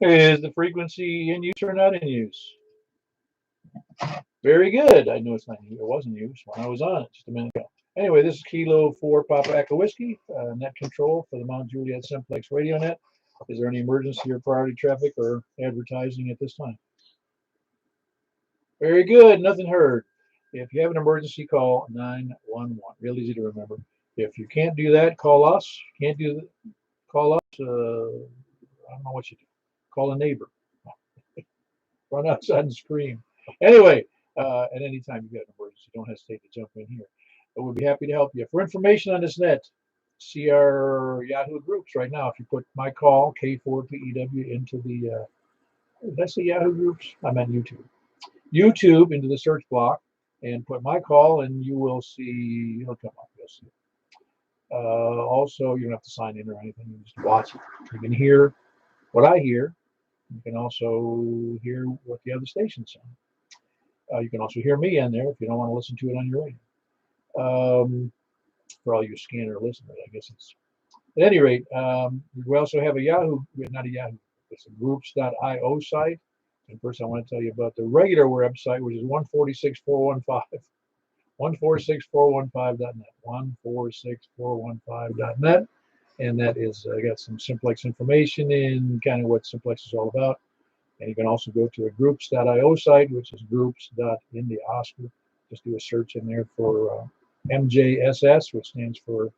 Is the frequency in use or not in use? Very good. I know it's not. It wasn't in use when I was on it just a minute ago. Anyway, this is Kilo 4 Papa Echo Whiskey, net control for the Mount Juliet Simplex radio net. Is there any emergency or priority traffic or advertising at this time? Very good. Nothing heard. If you have an emergency, call 911. Real easy to remember. If you can't do that, call us. Can't do that, call us. I don't know what you do. Call a neighbor. Run outside and scream. Anyway, at any time you get an emergency, don't hesitate to jump in here. But we'll be happy to help you. For information on this net, see our Yahoo groups right now. If you put my call, K4PEW, into the, did I say Yahoo groups? I meant YouTube. YouTube into the search block and put my call, and you will see, it'll come up. You'll see it. Also, you don't have to sign in or anything. You just watch it. You can hear what I hear. You can also hear what the other stations sound. You can also hear me in there if you don't want to listen to it on your radio. For all you scanner listeners, I guess it's. At any rate, we also have a Yahoo, not a Yahoo, it's a groups.io site. And first, I want to tell you about the regular website, which is 146.415. 146.415.net. 146.415.net. And that is, I got some Simplex information in kind of what Simplex is all about. And you can also go to a groups.io site, which is groups.indiaoscar. Just do a search in there for MJSS, which stands for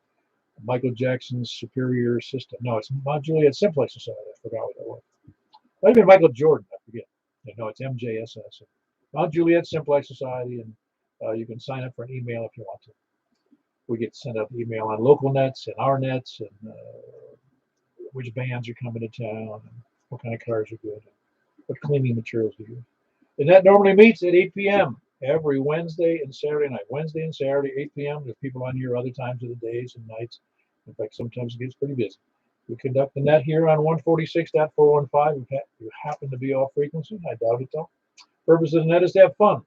Michael Jackson's Superior System. No, it's Mount Juliet Simplex Society. I forgot what that was. Might have been Michael Jordan. I forget. No, it's MJSS. Mount Juliet Simplex Society, and you can sign up for an email if you want to. We get sent out email on local nets and our nets, and which bands are coming to town, and what kind of cars are good, and what cleaning materials we use. And that normally meets at 8 p.m. every Wednesday and Saturday night. Wednesday and Saturday, 8 p.m. There's people on here other times of the days and nights. In fact, sometimes it gets pretty busy. We conduct the net here on 146.415. If you happen to be off frequency, I doubt it though. Purpose of the net is to have fun.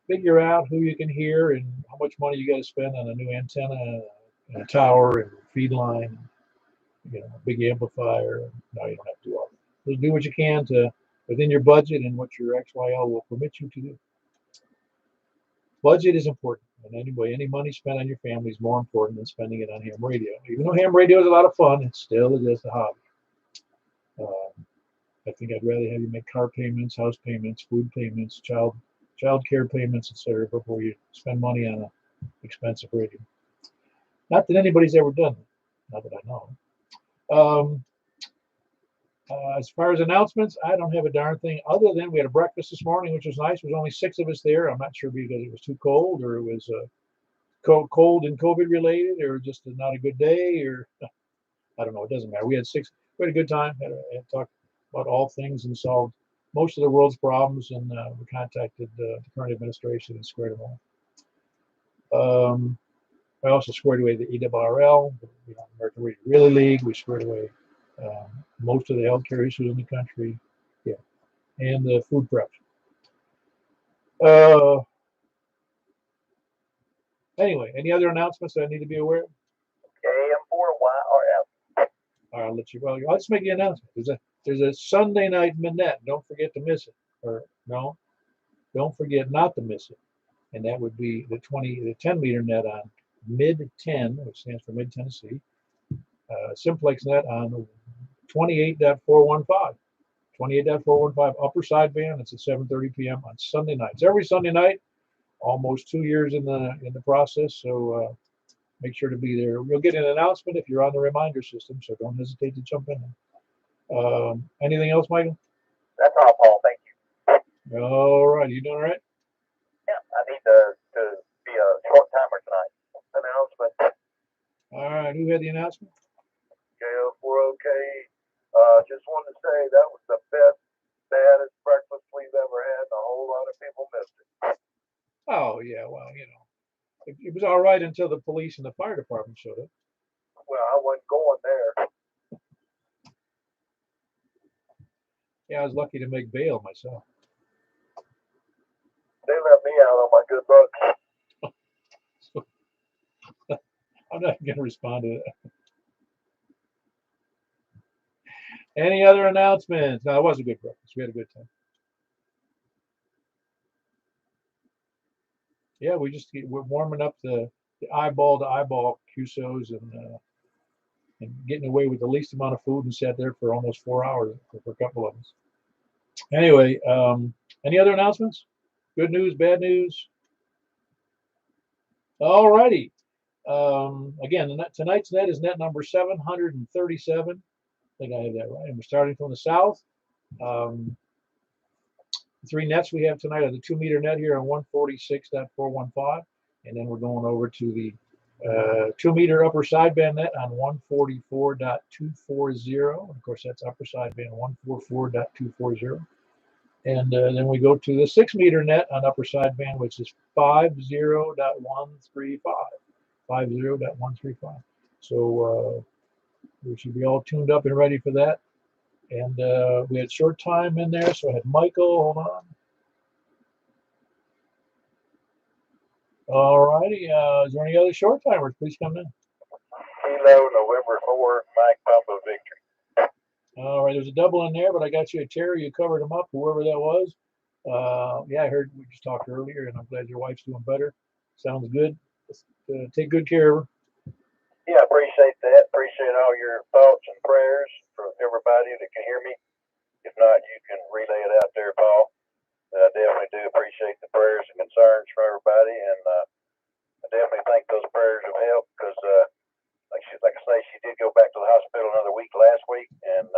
Figure out who you can hear and how much money you got to spend on a new antenna and a tower and feed line, a big amplifier. No, you don't have to do all that. Just do what you can to within your budget and what your XYL will permit you to do. Budget is important. And anyway, any money spent on your family is more important than spending it on ham radio. Even though ham radio is a lot of fun, it's still just a hobby. I think I'd rather have you make car payments, house payments, food payments, child care payments, etc., before you spend money on an expensive radio. Not that anybody's ever done it, not that I know. As far as announcements, I don't have a darn thing other than we had a breakfast this morning, which was nice. There was only 6 of us there. I'm not sure because it was too cold or it was cold and COVID related or just not a good day or I don't know. It doesn't matter. We had 6. We had a good time. Had talked about all things and solved most of the world's problems. And we contacted the current administration and squared them all. I also squared away the EWRL, American Radio Relay League. We squared away most of the healthcare issues in the country, and the food prep. Anyway, any other announcements that I need to be aware of? KM4YRF. All right, I'll let you. Well, I'll just make the announcement. There's a Sunday night minette. Don't forget to miss it. Or no, don't forget not to miss it. And that would be the 10 meter net on mid 10, which stands for Mid Tennessee. Simplex net on 28.415. 28.415 upper sideband. It's at 7:30 p.m. on Sunday nights. Every Sunday night, almost 2 years in the process. So make sure to be there. You'll get an announcement if you're on the reminder system. So don't hesitate to jump in. Anything else, Michael? That's all, Paul. Thank you. All right. You doing all right? Yeah, I need to be a short timer tonight. Announcement. All right. Who had the announcement? KF4OK. Just wanted to say that was the baddest breakfast we've ever had, and a whole lot of people missed it. Oh, yeah. Well, it was all right until the police and the fire department showed up. Well, I wasn't going there. Yeah, I was lucky to make bail myself. They let me out on my good looks. I'm not going to respond to that. Any other announcements? No, it was a good breakfast. We had a good time. Yeah, we're warming up the eyeball to eyeball QSOs and getting away with the least amount of food and sat there for almost 4 hours for a couple of us. Anyway, any other announcements? Good news, bad news? All righty. Again, tonight's net is net number 737. I think I have that right. And we're starting from the south. The three nets we have tonight are the 2-meter net here on 146.415. And then we're going over to the 2-meter upper sideband net on 144.240. Of course, that's upper sideband 144.240. And then we go to the 6-meter net on upper sideband, which is 50.135. 50.135. So we should be all tuned up and ready for that. And we had short time in there, so I had Michael. Hold on. All righty. Is there any other short timers? Please come in. Kilo November 4, Mike Papa Victory. All right. There's a double in there, but I got you a Terry. You covered him up, whoever that was. Yeah, I heard we just talked earlier, and I'm glad your wife's doing better. Sounds good. Take good care of her. Yeah, appreciate that. Appreciate all your thoughts and prayers for everybody that can hear me. If not, you can relay it out there, Paul. I definitely do appreciate the prayers and concerns from everybody, and I definitely think those prayers have helped because, like I say, she did go back to the hospital another week last week, and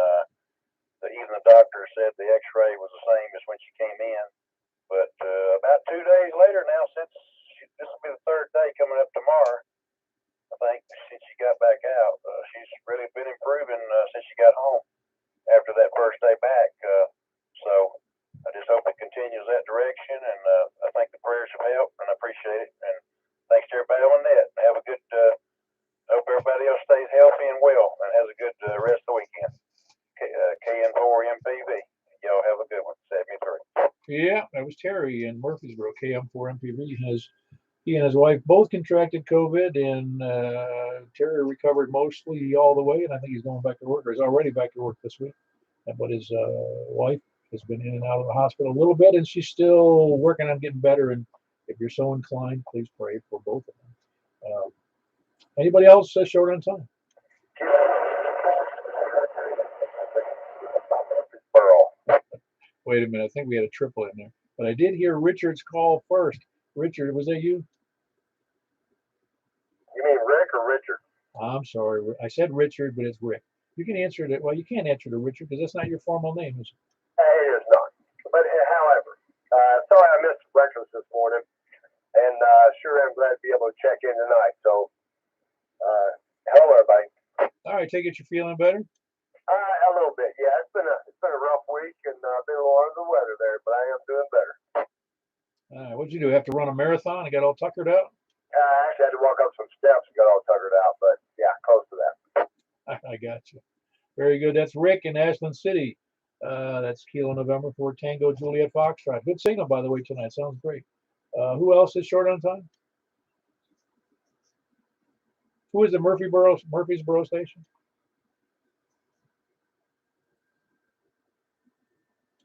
even the doctor said the X-ray was the same as when she came in. But about 2 days later now, this will be the third day coming up tomorrow, I think, since she got back out. She's really been improving since she got home after that first day back. So I just hope it continues that direction, and I think the prayers have helped, and I appreciate it. And thanks to everybody on that. Have a good, hope everybody else stays healthy and well and has a good rest of the weekend. KN4MPV. Y'all have a good one. 73. Yeah, that was Terry in Murfreesboro. KM4MPV he and his wife both contracted COVID, and Terry recovered mostly all the way, and I think he's going back to work, or he's already back to work this week. But his wife has been in and out of the hospital a little bit, and she's still working on getting better. And if you're so inclined, please pray for both of them. Anybody else short on time? Wait a minute. I think we had a triple in there. But I did hear Richard's call first. Richard, was that you? You mean Rick or Richard? I'm sorry. I said Richard, but it's Rick. You can answer it. Well, you can't answer to Richard because that's not your formal name, is it? It is not. But however, sorry I missed breakfast this morning, and sure am glad to be able to check in tonight. So, hello everybody. All right, take it you're feeling better. A little bit, yeah. It's been a rough week, and I've been a lot of the weather there, but I am doing better. What'd you do? Have to run a marathon and got all tuckered out? I actually had to walk up some steps and got all tuckered out, but yeah, close to that. I got you. Very good. That's Rick in Ashland City. That's Kilo November 4 Tango Juliet Foxtrot. Good signal, by the way, tonight. Sounds great. Who else is short on time? Who is the Murfreesboro station?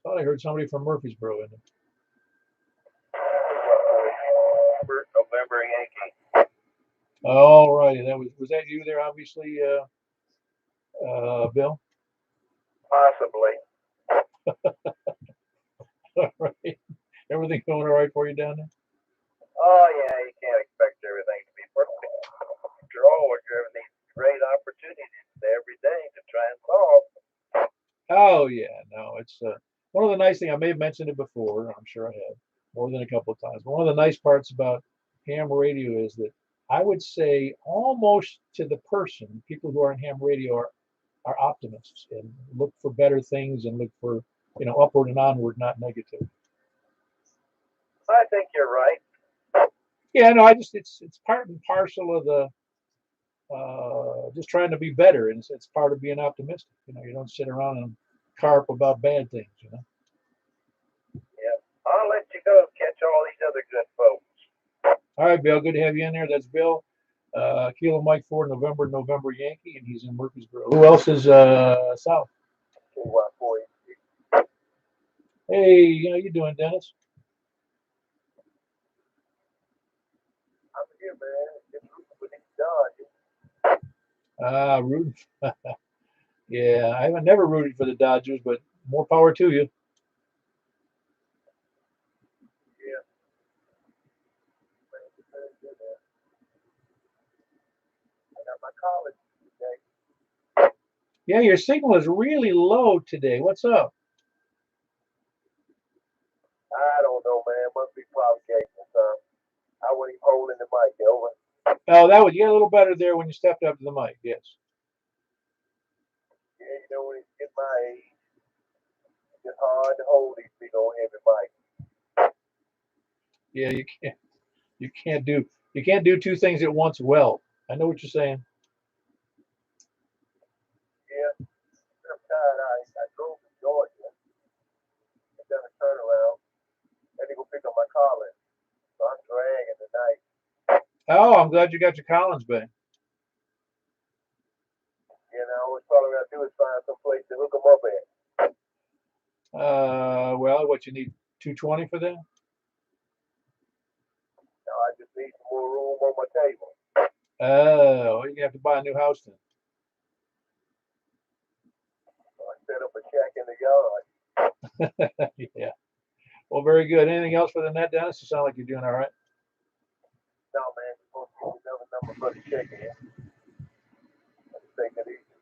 Thought I heard somebody from Murfreesboro in it. November Yankee. All righty. Was that you there, obviously, Bill? Possibly. All right. Everything going all right for you down there? Oh yeah, you can't expect everything to be perfect. After all, we're given these great opportunities every day to try and solve. Oh yeah, no, it's one of the nice things. I may have mentioned it before. I'm sure I have more than a couple of times. But one of the nice parts about ham radio is that I would say almost to the person, people who are in ham radio are optimists and look for better things and look for upward and onward, not negative. I think you're right. Yeah, no, it's part and parcel of the just trying to be better, and it's part of being optimistic. You don't sit around and carp about bad things. Yeah, I'll let you go catch all these other good folks. All right, Bill. Good to have you in there. That's Bill. Kilo Mike 4 November Yankee, and he's in Murfreesboro. Who else is south? Hey, how you doing, Dennis? I'm here, man. Just rooting for these Dodgers. Ah, rooting. Yeah, I haven't never rooted for the Dodgers, but more power to you. Yeah, man. I got my college today. Yeah, your signal is really low today. What's up? I don't know, man. Must be propagating or something. I wasn't even holding the mic over. Oh, that would you got a little better there when you stepped up to the mic. Yes. Yeah, you know, when it's get my age, it's just hard to hold these big old heavy mics. Yeah, you can't do you can't do two things at once well. I know what you're saying. Yeah, I'm tired. I drove to Georgia and done a turnaround. Had to go pick up my collar. So I'm dragging tonight. Oh, I'm glad you got your Collins back. You know, it's probably what I do is find some place to hook them up at. Well, what you need 220 for that? Now I just need some more room on my table. Oh, you have to buy a new house then. So I set up a shack in the yard. Yeah. Well, very good. Anything else for the net, Dennis? You sound like you're doing all right. No, man, you're supposed to give me another number for the check in. Let's take it easy.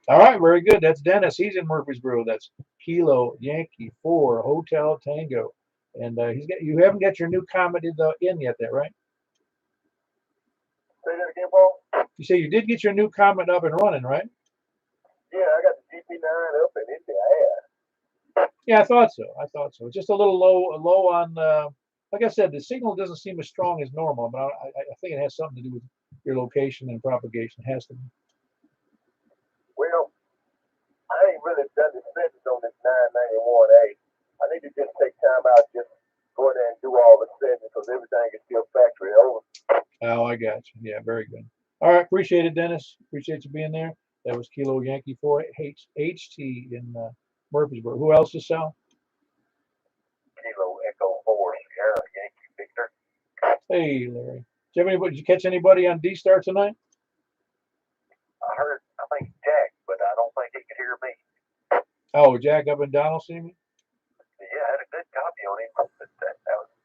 All right, very good. That's Dennis. He's in Murfreesboro. That's Kilo Yankee 4 Hotel Tango, and he's got. You haven't got your new comment in yet, that right? Say that again, Paul? You say you did get your new comment up and running, right? Yeah, I got the GP9 up and it's the ass. Yeah, I thought so. I thought so. Just a little low on. Like I said, the signal doesn't seem as strong as normal, but I think it has something to do with your location and propagation. It has to be. Well, I ain't really done the settings on this 991A. I need to just take time out, just go in there and do all the settings because everything is still factory over. Oh, I got you. Yeah, very good. All right, appreciate it, Dennis. Appreciate you being there. That was Kilo Yankee 4 HT in Murfreesboro. Who else is Sal? Kilo Echo 4 Sierra Yankee Victor. Hey, Larry. Did you catch anybody on D-Star tonight? I heard, I think Jack, but I don't think he could hear me. Oh, Jack up and Donald see me? Yeah, I had a good copy on him,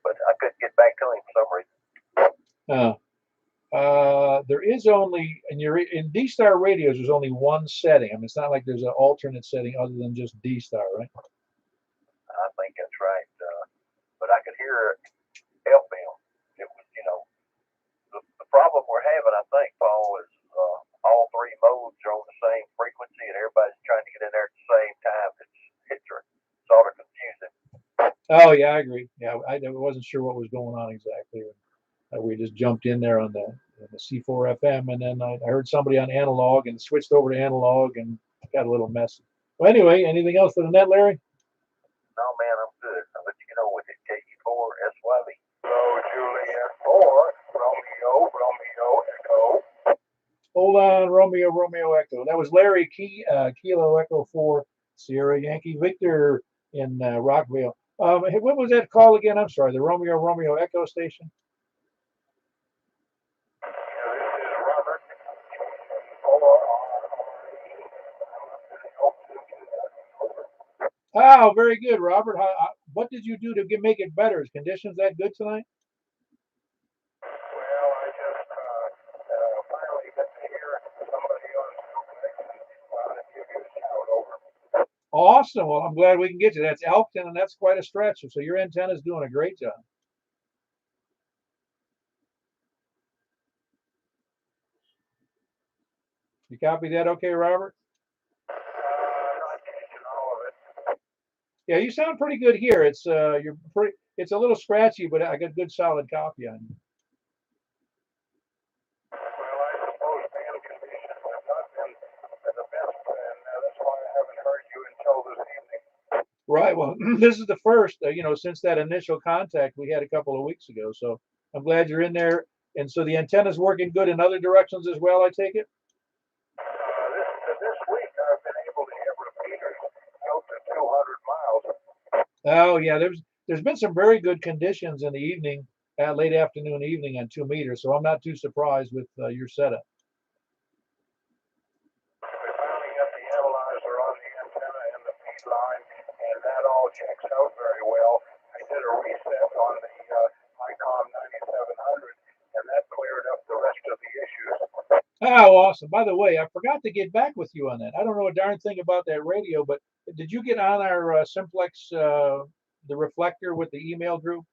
but I couldn't get back to him for some reason. There is only in D-Star radios. There's only one setting. I mean, it's not like there's an alternate setting other than just D-Star, right? I think that's right. But I could hear FM. It was, the problem we're having, I think, Paul, is all three modes are on the same frequency and everybody's trying to get in there at the same time. It's sort of confusing. Oh yeah, I agree. Yeah, I wasn't sure what was going on exactly. We just jumped in there on the C4 FM, and then I heard somebody on analog and switched over to analog and got a little messy. Well, anyway, anything else for the net, Larry? No, man, I'm good. I'll let you know with it. KE4 SYV. Hello, Juliet 4, Romeo Echo. Hold on, Romeo Echo. That was Larry Kilo Echo 4 Sierra Yankee Victor in Rockville. Hey, what was that call again? I'm sorry, the Romeo Echo station. Yeah, this is Robert. Oh, very good, Robert. What did you do to make it better? Is conditions that good tonight? Well, I just finally got to hear somebody on Simplex and give you a shout over. Awesome. Well, I'm glad we can get you. That's Elkton, and that's quite a stretch. So your antenna is doing a great job. You copy that okay, Robert? Not catching all of it. Yeah, you sound pretty good here. You're pretty. It's a little scratchy, but I got good solid copy on you. Well, I suppose band conditions have not been the best, and that's why I haven't heard you until this evening. Right. Well, this is the first, since that initial contact we had a couple of weeks ago. So I'm glad you're in there. And so the antenna's working good in other directions as well, I take it? This week I've been able to hear repeaters 200 miles. Oh yeah, there's been some very good conditions in the evening, late afternoon, evening on 2 meters. So I'm not too surprised with your setup. We finally got the analyzer on the antenna and the feed line, and that all checks out very well. I did a reset on the ICOM 9700, and that cleared up the rest of the issues. Oh, awesome. By the way, I forgot to get back with you on that. I don't know a darn thing about that radio, but did you get on our Simplex, the reflector with the email group?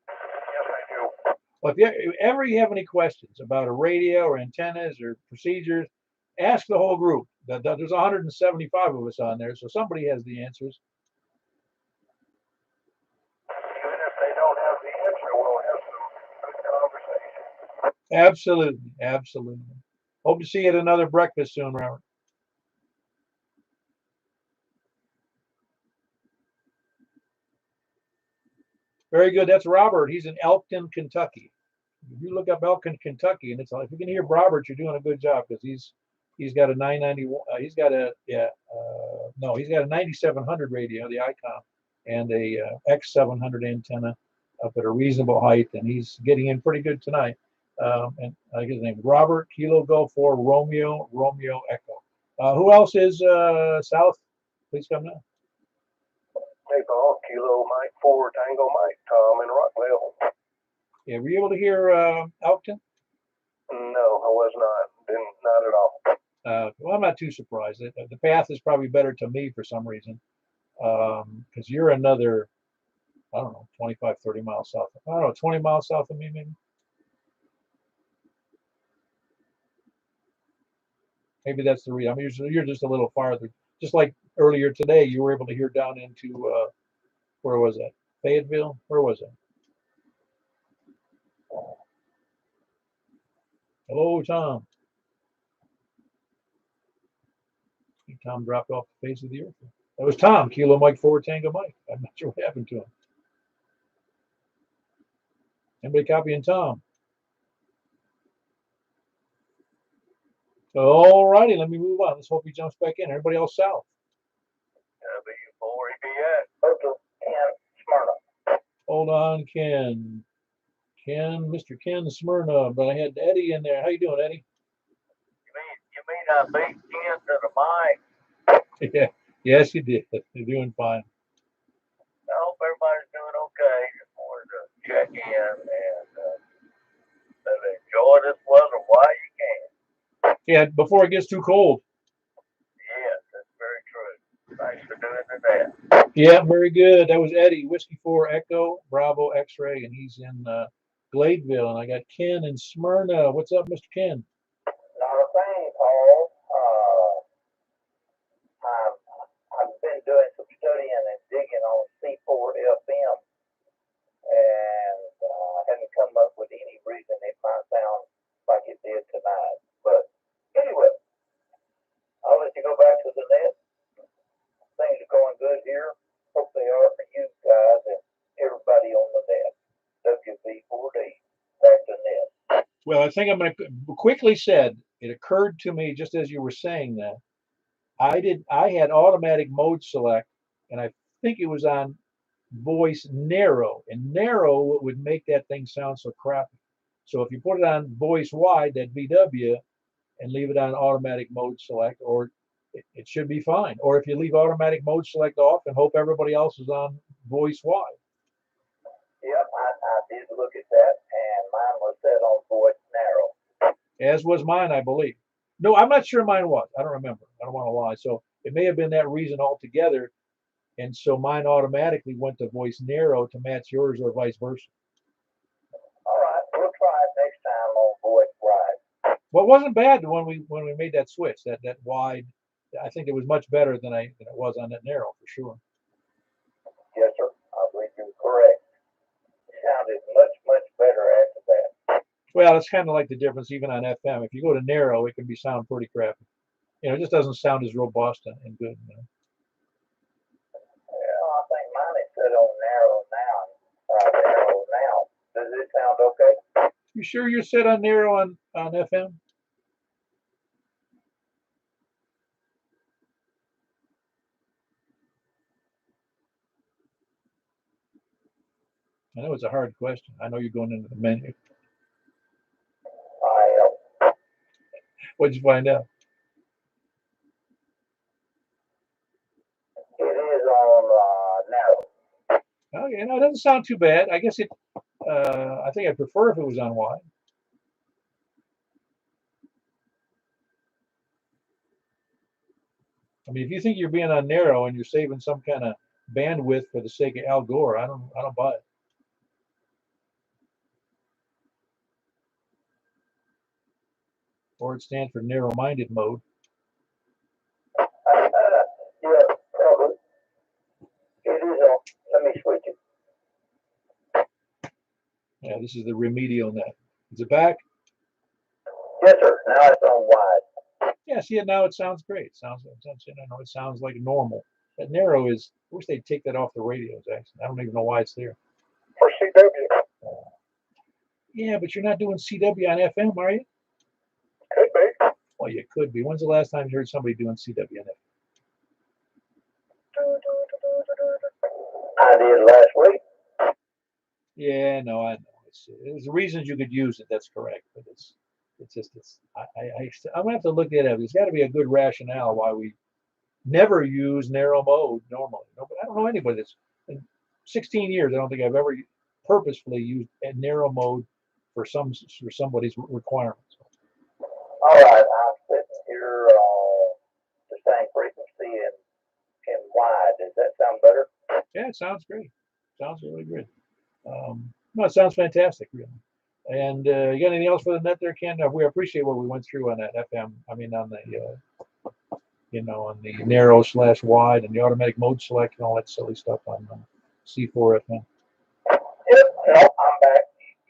Yes, I do. Well, if you ever you have any questions about a radio or antennas or procedures, ask the whole group. There's 175 of us on there, so somebody has the answers. Even if they don't have the answer, we'll have some good conversation. Absolutely, absolutely. Hope to see you at another breakfast soon, Robert. Very good. That's Robert. He's in Elkton, Kentucky. If you look up Elkton, Kentucky, and it's if you can hear Robert, you're doing a good job because he's got a 991. He's got a no, he's got a 9700 radio, the ICOM, and a X700 antenna up at a reasonable height, and he's getting in pretty good tonight. And I like his name, Robert Kilo Go 4 Romeo Echo. Who else is south? Please come now. Hey, Paul, Kilo Mike 4 Tango Mike, Tom in Rockville. Yeah, were you able to hear Elkton? No, I was not. Not at all. Well, I'm not too surprised. The path is probably better to me for some reason, because you're another, I don't know, 25, 30 miles south. I don't know, 20 miles south of me, maybe. Maybe that's the reason. I mean, you're just a little farther. Just like earlier today, you were able to hear down into where was that? Fayetteville? Where was it? Hello, Tom. Tom dropped off the face of the earth. That was Tom, Kilo Mike 4 Tango Mike. I'm not sure what happened to him. Anybody copying Tom? All righty, let me move on. Let's hope he jumps back in. Everybody else south. W4EBS. Ken Smyrna. Hold on, Ken. Mr. Ken Smyrna, but I had Eddie in there. How you doing, Eddie? You mean I beat Ken to the mic? Yeah, yes, you did. You're doing fine. I hope everybody's doing okay. Just wanted to check in and enjoy this weather while you can. Yeah, before it gets too cold. Yes, that's very true. Thanks for doing that. Yeah, very good. That was Eddie, Whiskey 4 Echo, Bravo X-Ray, and he's in Gladeville. And I got Ken in Smyrna. What's up, Mr. Ken? Not a thing, Paul. I've been doing some studying and digging on C4 FM, and I haven't come up with any reason it might sound like it did tonight. But anyway, I'll let you go back to the net. Things are going good here. Hope they are for you guys and everybody on the net. WB4D, back to net. Well, I think I'm going to quickly said, it occurred to me just as you were saying that, I had automatic mode select, and I think it was on voice narrow, and narrow would make that thing sound so crappy. So if you put it on voice wide, that VW, and leave it on automatic mode select, or it should be fine. Or if you leave automatic mode select off and hope everybody else is on voice wide. Yep, I did look at that, and mine was set on voice narrow. As was mine, I believe. No, I'm not sure mine was. I don't remember. I don't want to lie. So it may have been that reason altogether. And so mine automatically went to voice narrow to match yours or vice versa. All right, we'll try it next time on voice wide. Well, it wasn't bad when we made that switch, that wide. I think it was much better than it was on that narrow for sure. Yes, sir. I believe you're correct. It sounded much better after that. Well, it's kind of like the difference even on FM. If you go to narrow, it can be sound pretty crappy. It just doesn't sound as robust and good. Well, I think mine is set on narrow now. Does it sound okay? You sure you're set on narrow on FM? I know it's a hard question. I know you're going into the menu. I What'd you find out? It is on narrow. Oh, yeah, no, it doesn't sound too bad. I guess it. I think I'd prefer if it was on wide. I mean, if you think you're being on narrow and you're saving some kind of bandwidth for the sake of Al Gore, I don't buy it. Or it stands for narrow-minded mode. Yeah, probably. It is on. Let me switch it. Yeah, this is the remedial net. Is it back? Yes, sir. Now it's on wide. Yeah, see it now. It sounds great. It sounds it sounds like normal. That narrow is. I wish they'd take that off the radios. Actually, I don't even know why it's there. For CW. Yeah, but you're not doing CW on FM, are you? Could be. Well, you could be. When's the last time you heard somebody doing CW on FM? I did last week. Yeah, no, I know. There's reasons you could use it. That's correct, but it's just I'm gonna have to look at it. There's got to be a good rationale why we never use narrow mode normally. No, but I don't know anybody that's in 16 years. I don't think I've ever purposefully used a narrow mode for somebody's requirements. All right, I'm sitting here on the same frequency in wide. Does that sound better? Yeah, it sounds great. Sounds really good. No, it sounds fantastic, really. And you got anything else for the net there, Ken? We appreciate what we went through on that FM. I mean, on the on the narrow/wide and the automatic mode select and all that silly stuff on C4 FM. Yep. No, I'm back.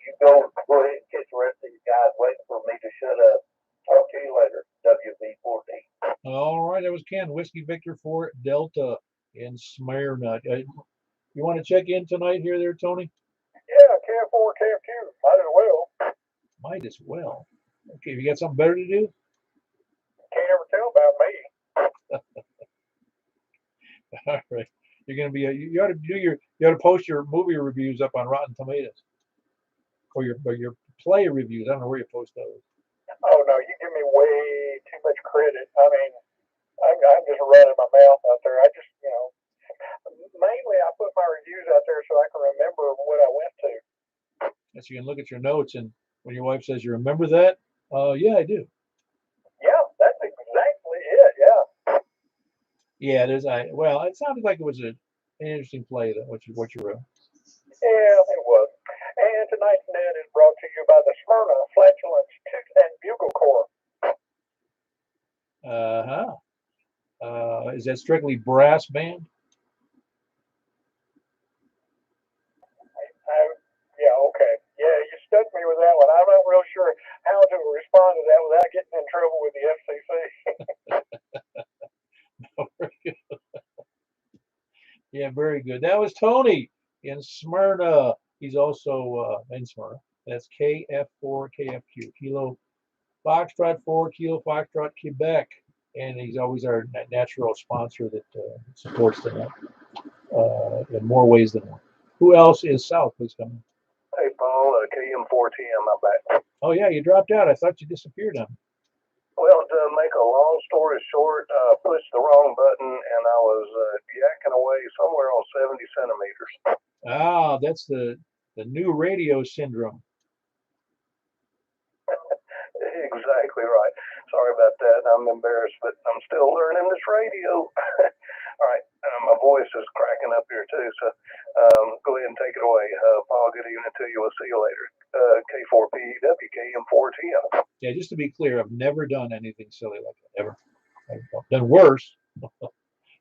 You go ahead and catch the rest of you guys waiting for me to shut up. Talk to you later. WB14. All right, that was Ken, Whiskey Victor 4 Delta in Smyrna. You want to check in tonight here, there, Tony? Yeah, KF4, KF2. Might as well. Might as well. Okay, you got something better to do? Can't ever tell about me. All right. You're gonna be you ought to post your movie reviews up on Rotten Tomatoes. Or your play reviews. I don't know where you post those. Oh no, you give me way too much credit. I mean, I'm just running my mouth out there. I just, mainly I put my reviews out there so I can remember what I went to. Yes, you can look at your notes, and when your wife says, "You remember that?" Yeah, I do. Yeah, that's exactly it. Yeah. Yeah, well, it sounded like it was an interesting play that what you wrote. Yeah, it was. And tonight's net is brought to you by the Smyrna Flatulence Tooth and Bugle Corps. Is that strictly brass band? Yeah, okay. Yeah, you stuck me with that one. I'm not real sure how to respond to that without getting in trouble with the FCC. Yeah, very good. That was Tony in Smyrna. He's also in Smyrna. That's KF4 KFQ, Kilo Foxtrot 4 Kilo Foxtrot Quebec, and he's always our natural sponsor that supports the net in more ways than one. Who else is south? Please come in. Hey, Paul, KM4TM, I'm back. Oh yeah, you dropped out. I thought you disappeared on me. Well, to make a long story short, pushed the wrong button and I was yakking away somewhere on 70 centimeters. Ah, that's the new radio syndrome. Exactly right. Sorry about that. I'm embarrassed, but I'm still learning this radio. All right. My voice is cracking up here too, so go ahead and take it away. Paul, good evening to you. We'll see you later. K4PEW, KM4TM. Yeah, just to be clear, I've never done anything silly like that, ever. I've done worse.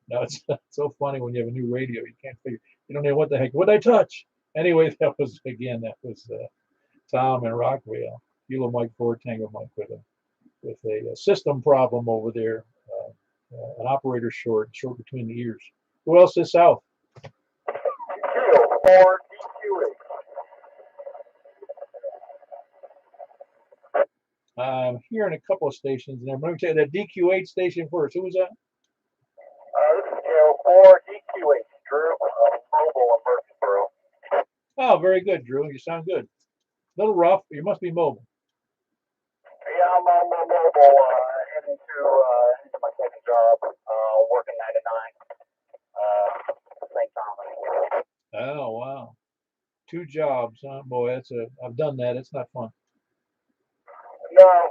No, it's so funny when you have a new radio, you can't figure, you don't know what the heck, what did I touch? Anyway, that was Tom and Rockville, Kilo Mike 4 Tango Mike with a system problem over there, an operator short between the ears. Who else is south? Or DQA. I'm hearing a couple of stations, and I'm going to tell you that DQ8 station first. Who was that? This is L4 DQA, Drew, mobile in Murfreesboro. Oh, very good, Drew. You sound good. A little rough. You must be mobile. Yeah, I'm mobile, heading to my second job, working 9 to 9, same time. Oh, wow. 2 jobs, huh? Boy, I've done that. It's not fun. No,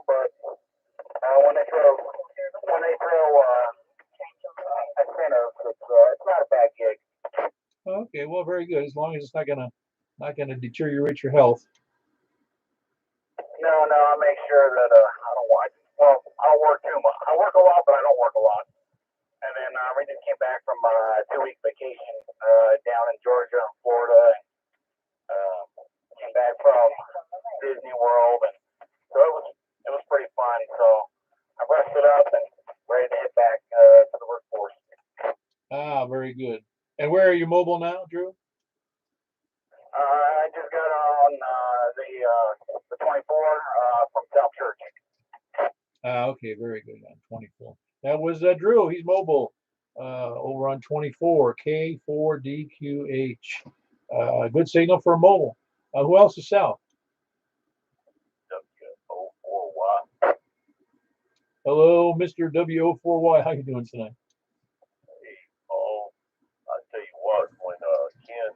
but when they throw incentives, it's not a bad gig. Okay, well, very good. As long as it's not gonna deteriorate your health. No, I make sure that I don't work. Well, I don't work too much. I work a lot, but I don't work a lot. And then we just came back from a 2 week vacation down in Georgia and Florida, and uh, came back from Disney World, and so it was pretty fun. So I rested up and ready to head back to the workforce. Ah, very good. And where are you mobile now, Drew? I just got on the 24 from South Church. Ah, okay, very good. On 24. That was Drew. He's mobile. Over on 24, K4DQH. Good signal for a mobile. Who else is south? W04Y. Hello, Mr. WO4Y. How you doing tonight? Oh, I tell you what, when Ken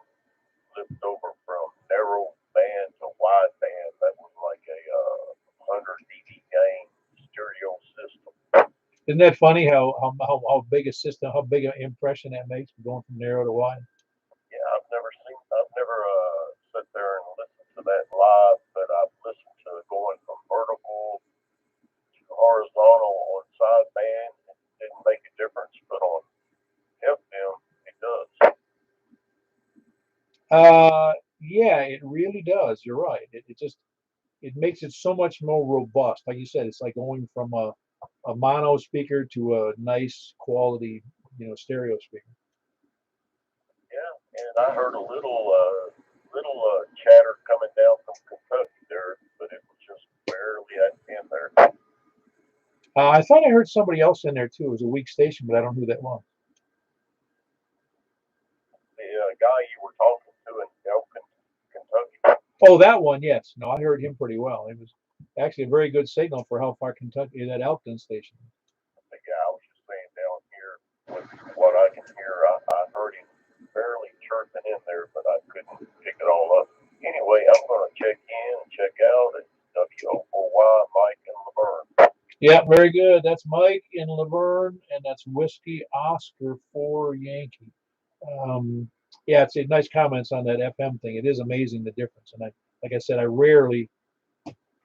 flipped over from narrow band to wide band, that was like a 100 dB gain stereo system. Isn't that funny how big a system, how big an impression that makes going from narrow to wide? Yeah, I've never sat there and listened to that live, but I've listened to it going from vertical to horizontal on sideband. It didn't make a difference, but on FM, it does. Yeah, it really does. You're right. It makes it so much more robust. Like you said, it's like going from a mono speaker to a nice quality, stereo speaker. Yeah, and I heard a little chatter coming down from Kentucky there, but it was just barely in there. I thought I heard somebody else in there too. It was a weak station, but I don't know who that was. The guy you were talking to in Elkin, Kentucky. Oh, that one, yes. No, I heard him pretty well. It was actually a very good signal for how far Kentucky that Elkton station. Yeah, I was just saying down here with what I can hear, I heard him barely chirping in there, but I couldn't pick it all up. Anyway, I'm going to check in and check out at WO4Y, Mike and Laverne. Yeah, very good. That's Mike in Laverne, and that's Whiskey Oscar for Yankee. Yeah, it's nice comments on that FM thing. It is amazing the difference. And like I said, I rarely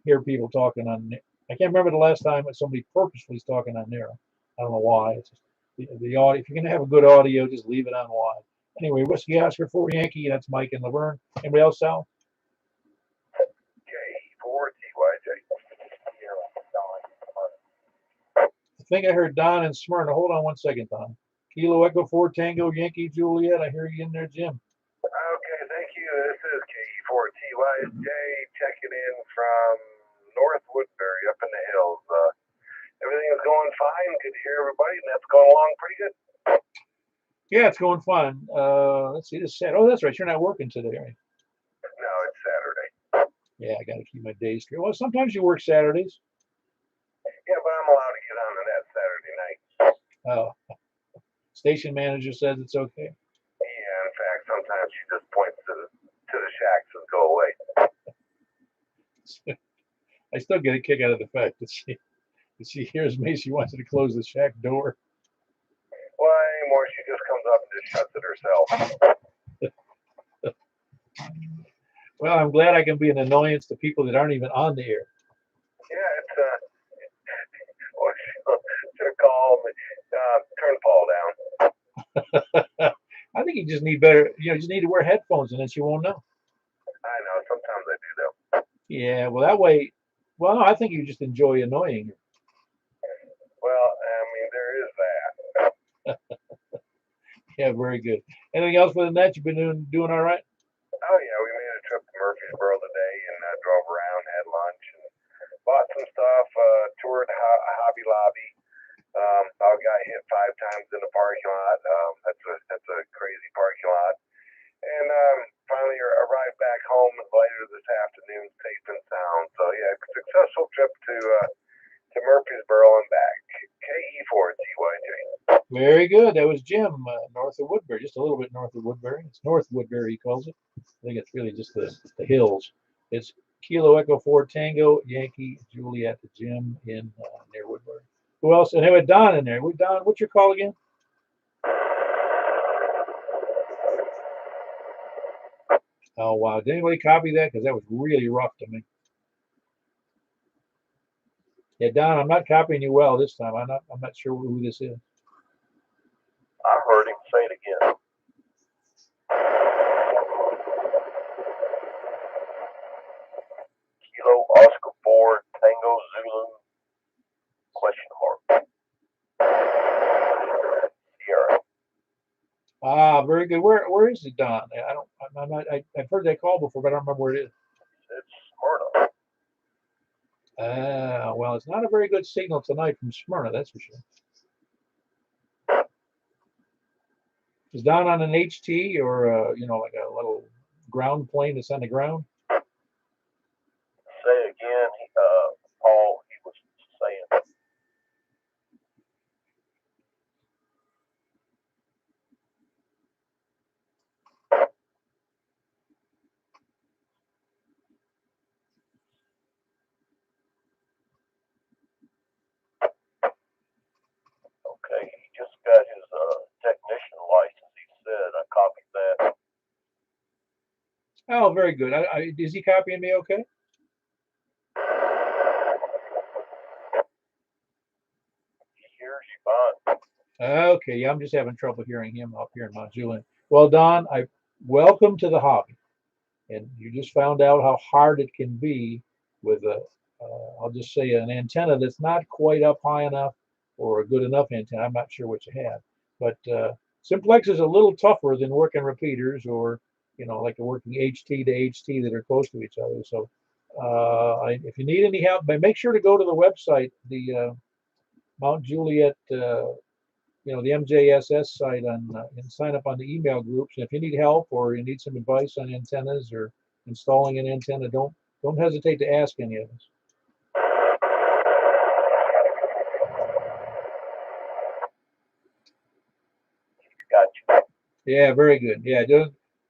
hear people talking on. I can't remember the last time that somebody purposely is talking on narrow. I don't know why. It's just the audio. If you're gonna have a good audio, just leave it on wide. Anyway, Whiskey Oscar for Yankee. That's Mike and Laverne. Anybody else, Sal? J4TYJ. I think I heard Don and Smyrna. Hold on one second, Don. Kilo Echo 4 Tango Yankee Juliet. I hear you in there, Jim. Okay, thank you. This is KE4TYJ checking in from North Woodbury up in the hills. Everything is going fine. Good to hear everybody, and that's going along pretty good. Yeah, it's going fine. Let's see, this Saturday. Oh, that's right. You're not working today, right? No, it's Saturday. Yeah, I got to keep my days straight. Well, sometimes you work Saturdays. Yeah, but I'm allowed to get on to that Saturday night. Oh, station manager says it's okay. Yeah, in fact, sometimes she just points to the shacks and go away. I still get a kick out of the fact that she hears me. She wants me to close the shack door. Well, anymore, she just comes up and just shuts it herself. Well, I'm glad I can be an annoyance to people that aren't even on the air. Yeah, it's well, she'll call me, turn Paul down. I think you just need better. You just need to wear headphones, and then she won't know. I know. Sometimes I do though. Yeah, well, that way. Well, no, I think you just enjoy annoying her. Well, I mean, there is that. Yeah, very good. Anything else other than that? You've been doing all right? Oh yeah, we made a trip to Murfreesboro today and drove around, had lunch, and bought some stuff. Toured Hobby Lobby. I got hit 5 times in the parking lot. That's a crazy parking lot. And finally Very good. That was Jim, north of Woodbury, just a little bit north of Woodbury. It's North Woodbury, he calls it. I think it's really just the hills. It's Kilo Echo 4 Tango Yankee Juliet Jim in near Woodbury. Who else? And anyway, Don in there. Don, what's your call again? Oh wow! Did anybody copy that? Because that was really rough to me. Yeah, Don, I'm not copying you well this time. I'm not sure who this is. I heard him say it again. Kilo Oscar 4 Tango Zulu question mark. Sierra. Ah, very good. Where is it, Don? I've heard that call before, but I don't remember where it is. It's Smyrna. Well, it's not a very good signal tonight from Smyrna, that's for sure. Is Don on an HT or like a little ground plane that's on the ground? Say it again, Paul. He was saying. Okay, he just got his technician license. He said I copied that. Oh, very good. Is he copying me okay? He hears you fine. Okay, yeah, I'm just having trouble hearing him up here in Mount Juliet. Well, Don, welcome to the hobby. And you just found out how hard it can be with I'll just say an antenna that's not quite up high enough or a good enough antenna. I'm not sure what you have, but Simplex is a little tougher than working repeaters or like working HT to HT that are close to each other. So if you need any help, make sure to go to the website, the Mount Juliet. The MJSS site and sign up on the email groups. And if you need help or you need some advice on antennas or installing an antenna, don't hesitate to ask any of us. Gotcha. Yeah, very good. Yeah,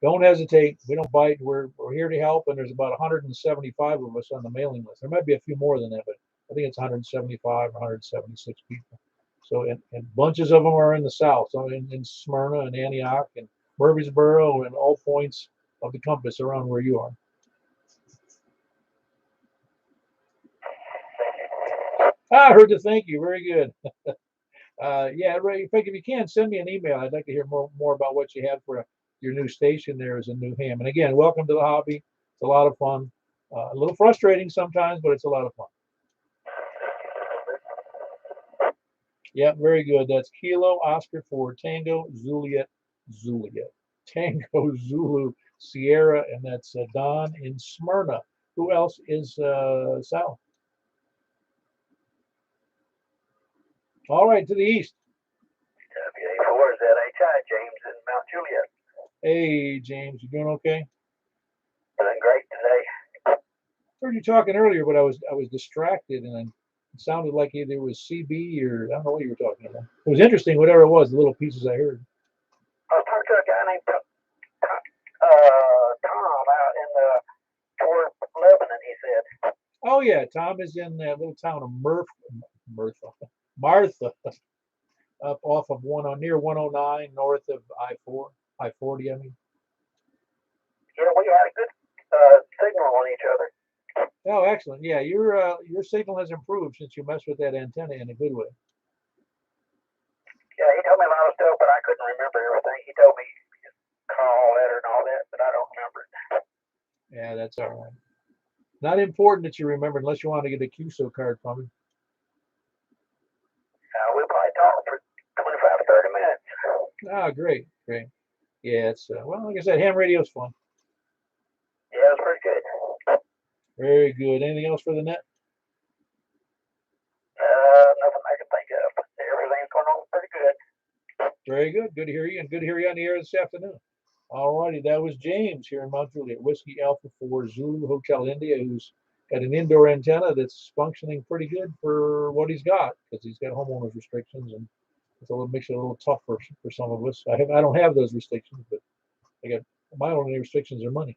don't hesitate. We don't bite. We're here to help. And there's about 175 of us on the mailing list. There might be a few more than that, but I think it's 175 or 176 people. So, and bunches of them are in the South, so in Smyrna and Antioch and Murfreesboro and all points of the compass around where you are. I heard the thank you. Very good. Yeah, Ray, in fact, if you can, send me an email. I'd like to hear more about what you have for your new station there as a new ham. And again, welcome to the hobby. It's a lot of fun. A little frustrating sometimes, but it's a lot of fun. Yeah, very good. That's Kilo Oscar 4 Tango Juliet Tango Zulu Sierra, and that's Don in Smyrna. Who else is south? All right, to the east. WA4 is ZHI, James in Mount Juliet. Hey, James, you doing okay? Doing great today. Heard you talking earlier, but I was distracted, and it sounded like either it was CB or I don't know what you were talking about. It was interesting, whatever it was, the little pieces I heard. I was talking to a guy named Tom out in toward Lebanon, he said. Oh yeah, Tom is in that little town of Martha, up off of near 109, north of I-40. I mean. Yeah, we had a good signal on each other. Oh, excellent. Yeah, your signal has improved since you messed with that antenna in a good way. Yeah, he told me a lot of stuff, but I couldn't remember everything. He told me his call letter and all that, but I don't remember it. Yeah, that's all right. Not important that you remember unless you want to get a QSO card from me. We'll probably talk for 25, 30 minutes. Ah, great. Yeah, it's well, like I said, ham radio's fun. Yeah, it's pretty good. Very good. Anything else for the net? Nothing I can think of. Everything's going on pretty good. Very good. Good to hear you, and good to hear you on the air this afternoon. All righty, that was James here in Mount Juliet, Whiskey Alpha 4 Zulu Hotel India, who's got an indoor antenna that's functioning pretty good for what he's got, because he's got homeowners restrictions and It's a little makes it a little tough for some of us. I don't have those restrictions, but I got my only restrictions are money.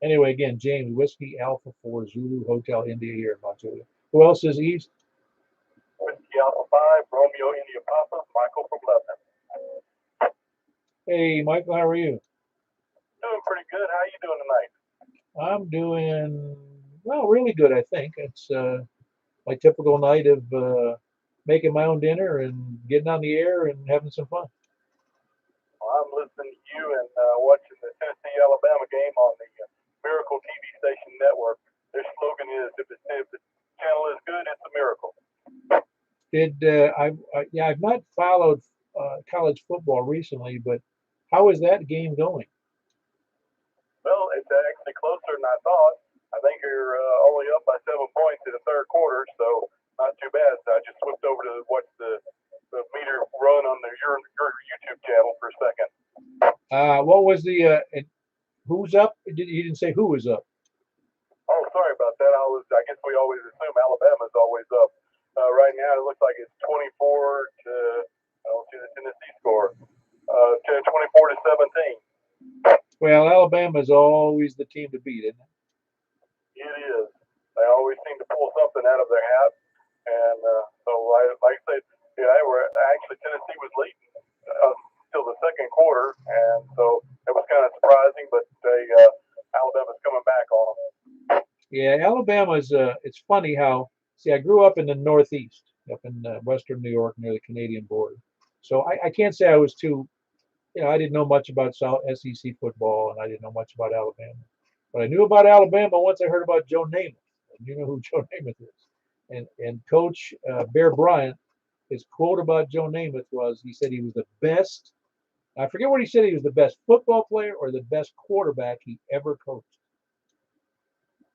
Anyway, again, James Whiskey Alpha 4 Zulu Hotel India here in Montoya. Who else is East? Whiskey Alpha 5, Romeo India Papa, Michael from Lebanon. Hey, Michael, how are you? Doing pretty good. How you doing tonight? I'm doing well, really good. I think it's my typical night of making my own dinner and getting on the air and having some fun. Well, I'm listening to you and watching the Tennessee-Alabama game on the Miracle TV Station Network. Their slogan is, if the channel is good, it's a miracle. I've not followed college football recently, but how is that game going? Well, it's actually closer than I thought. I think you're only up by 7 points in the third quarter, so not too bad. So I just switched over to watch the meter run on your YouTube channel for a second. What was the who's up? You didn't say who was up. Oh, sorry about that. I guess we always assume Alabama's always up. Right now, it looks like it's 24 to, I don't see the Tennessee score, to 24 to 17. Well, Alabama's always the team to beat, isn't it? It is. They always seem to pull something out of their hat. And so, like I said, yeah, actually Tennessee was leading till the second quarter, and so it was kind of surprising, but Alabama's coming back on them. Yeah, Alabama's. It's funny how. See, I grew up in the Northeast, up in Western New York, near the Canadian border. So I can't say I was too. I didn't know much about South SEC football, and I didn't know much about Alabama. But I knew about Alabama once I heard about Joe Namath. And you know who Joe Namath is. And Coach Bear Bryant, his quote about Joe Namath was, he said he was the best. I forget what he said. He was the best football player or the best quarterback he ever coached.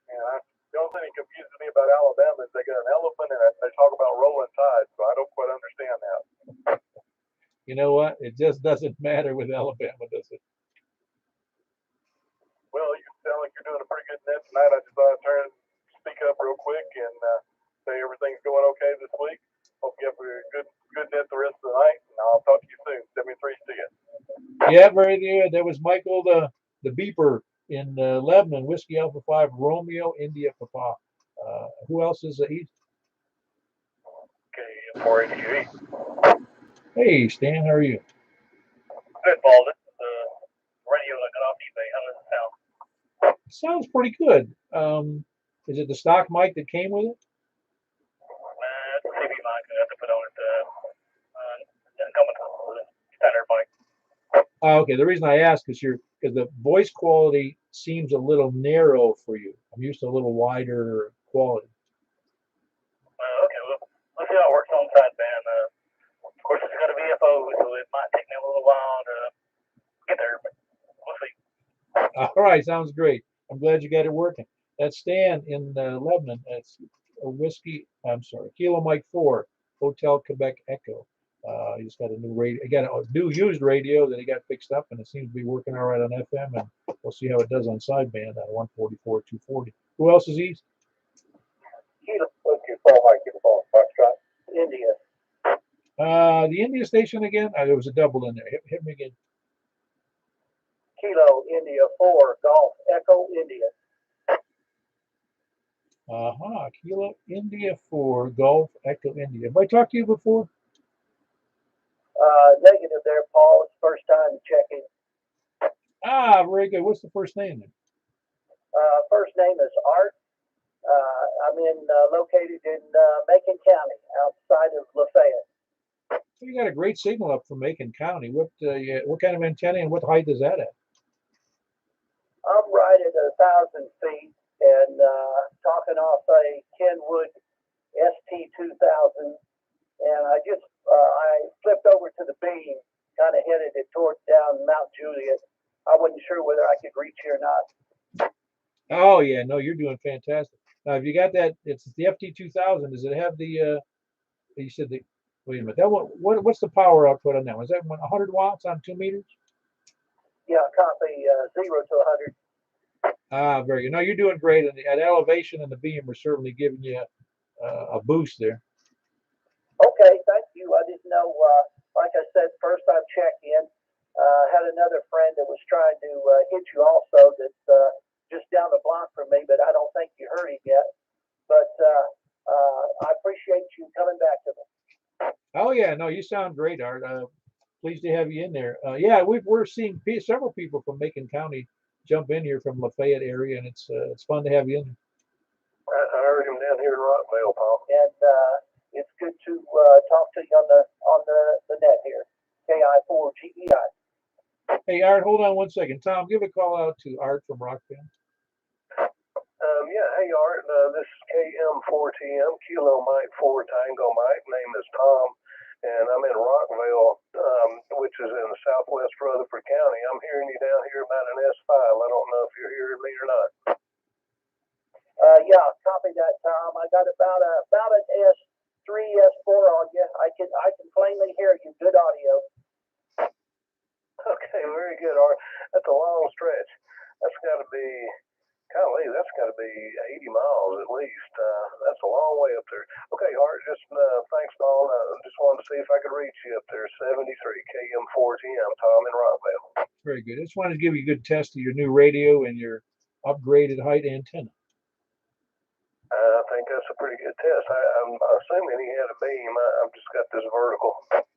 Yeah, the only thing that confuses me about Alabama is they got an elephant and they talk about rolling tides, so I don't quite understand that. You know what? It just doesn't matter with Alabama, does it? Well, you sound like you're doing a pretty good net tonight. I just thought I'd turn and speak up real quick and say everything's going okay this week. Hope you have a good net the rest of the night, and I'll talk to you soon. 73 see you. Yeah, very good. That was Michael the beeper in Lebanon, Whiskey Alpha 5, Romeo India Papa. Who else is East? Okay, 488. Hey, Stan, how are you? Good, Paul. This is the radio that got off eBay. How does it sound? Sounds pretty good. Is it the stock mic that came with it? It's a CB mic. I have to put on it. Didn't come with the standard mic. Okay, the reason I ask is because the voice quality seems a little narrow for you. I'm used to a little wider quality. Okay, well, let's see how it works on sideband. Of course, it's got a VFO, so it might take me a little while to get there, but we'll see. All right, sounds great. I'm glad you got it working. That's Stan in Lebanon. That's a whiskey. I'm sorry, Kilo Mike 4, Hotel Quebec Echo. He's got a new radio. He got a new used radio that he got fixed up, and it seems to be working all right on FM. And we'll see how it does on sideband on 144, 240. Who else is East? Kilo, Foxtrot, India. The India station again. There was a double in there. Hit me again. Kilo, India 4, Golf, Echo, India. Kilo India 4, Golf Echo India. Have I talked to you before? Negative there, Paul. It's first time checking. Very good. What's the first name then? First name is Art. I'm located in Macon County, outside of Lafayette. You got a great signal up from Macon County. What kind of antenna and what height is that at? I'm right at 1,000 feet and talking off a Kenwood ST2000, and I flipped over to the beam, kind of headed it towards down Mount Juliet. I wasn't sure whether I could reach you or not. Oh yeah, no, you're doing fantastic. Now, if you got that, it's the FT2000. Does it have the? You said the. Wait a minute. That what's the power output on that one? Is that 100 watts on 2 meters? Yeah, copy 0 to 100. Very good. No, you're doing great. And at elevation and the beam, we're certainly giving you a boost there. Okay, thank you. I didn't know. Like I said, first I've checked in. Had another friend that was trying to hit you also. That's just down the block from me, but I don't think you heard him yet. But I appreciate you coming back to me. Oh yeah, no, you sound great, Art. Pleased to have you in there. Yeah, we're seeing several people from Macon County jump in here from Lafayette area, and it's fun to have you in there. I heard him down here in Rockville, Paul. And it's good to talk to you on the net here. KI4GEI. Hey, Art, hold on one second. Tom, give a call out to Art from Rockville. Yeah, hey Art, this is KM4TM, Kilo Mike 4 Tango Mike. Name is Tom, and I'm in Rockville, which is in southwest Rutherford County. I'm hearing you down here about an S5. I don't know if you're hearing me or not. Yeah, copy that, Tom. I got about an S3, S4 on you. I can plainly hear you. Good audio. Okay, very good, Art. That's a long stretch. That's got to be, golly, that's got to be 80 miles at least. That's a long way up there. Okay, Art, just thanks, Paul. Just wanted to see if I could reach you up there. 73 KM4TM, Tom in Rockville. Very good. I just wanted to give you a good test of your new radio and your upgraded height antenna. I think that's a pretty good test. I'm assuming he had a beam. I've just got this vertical.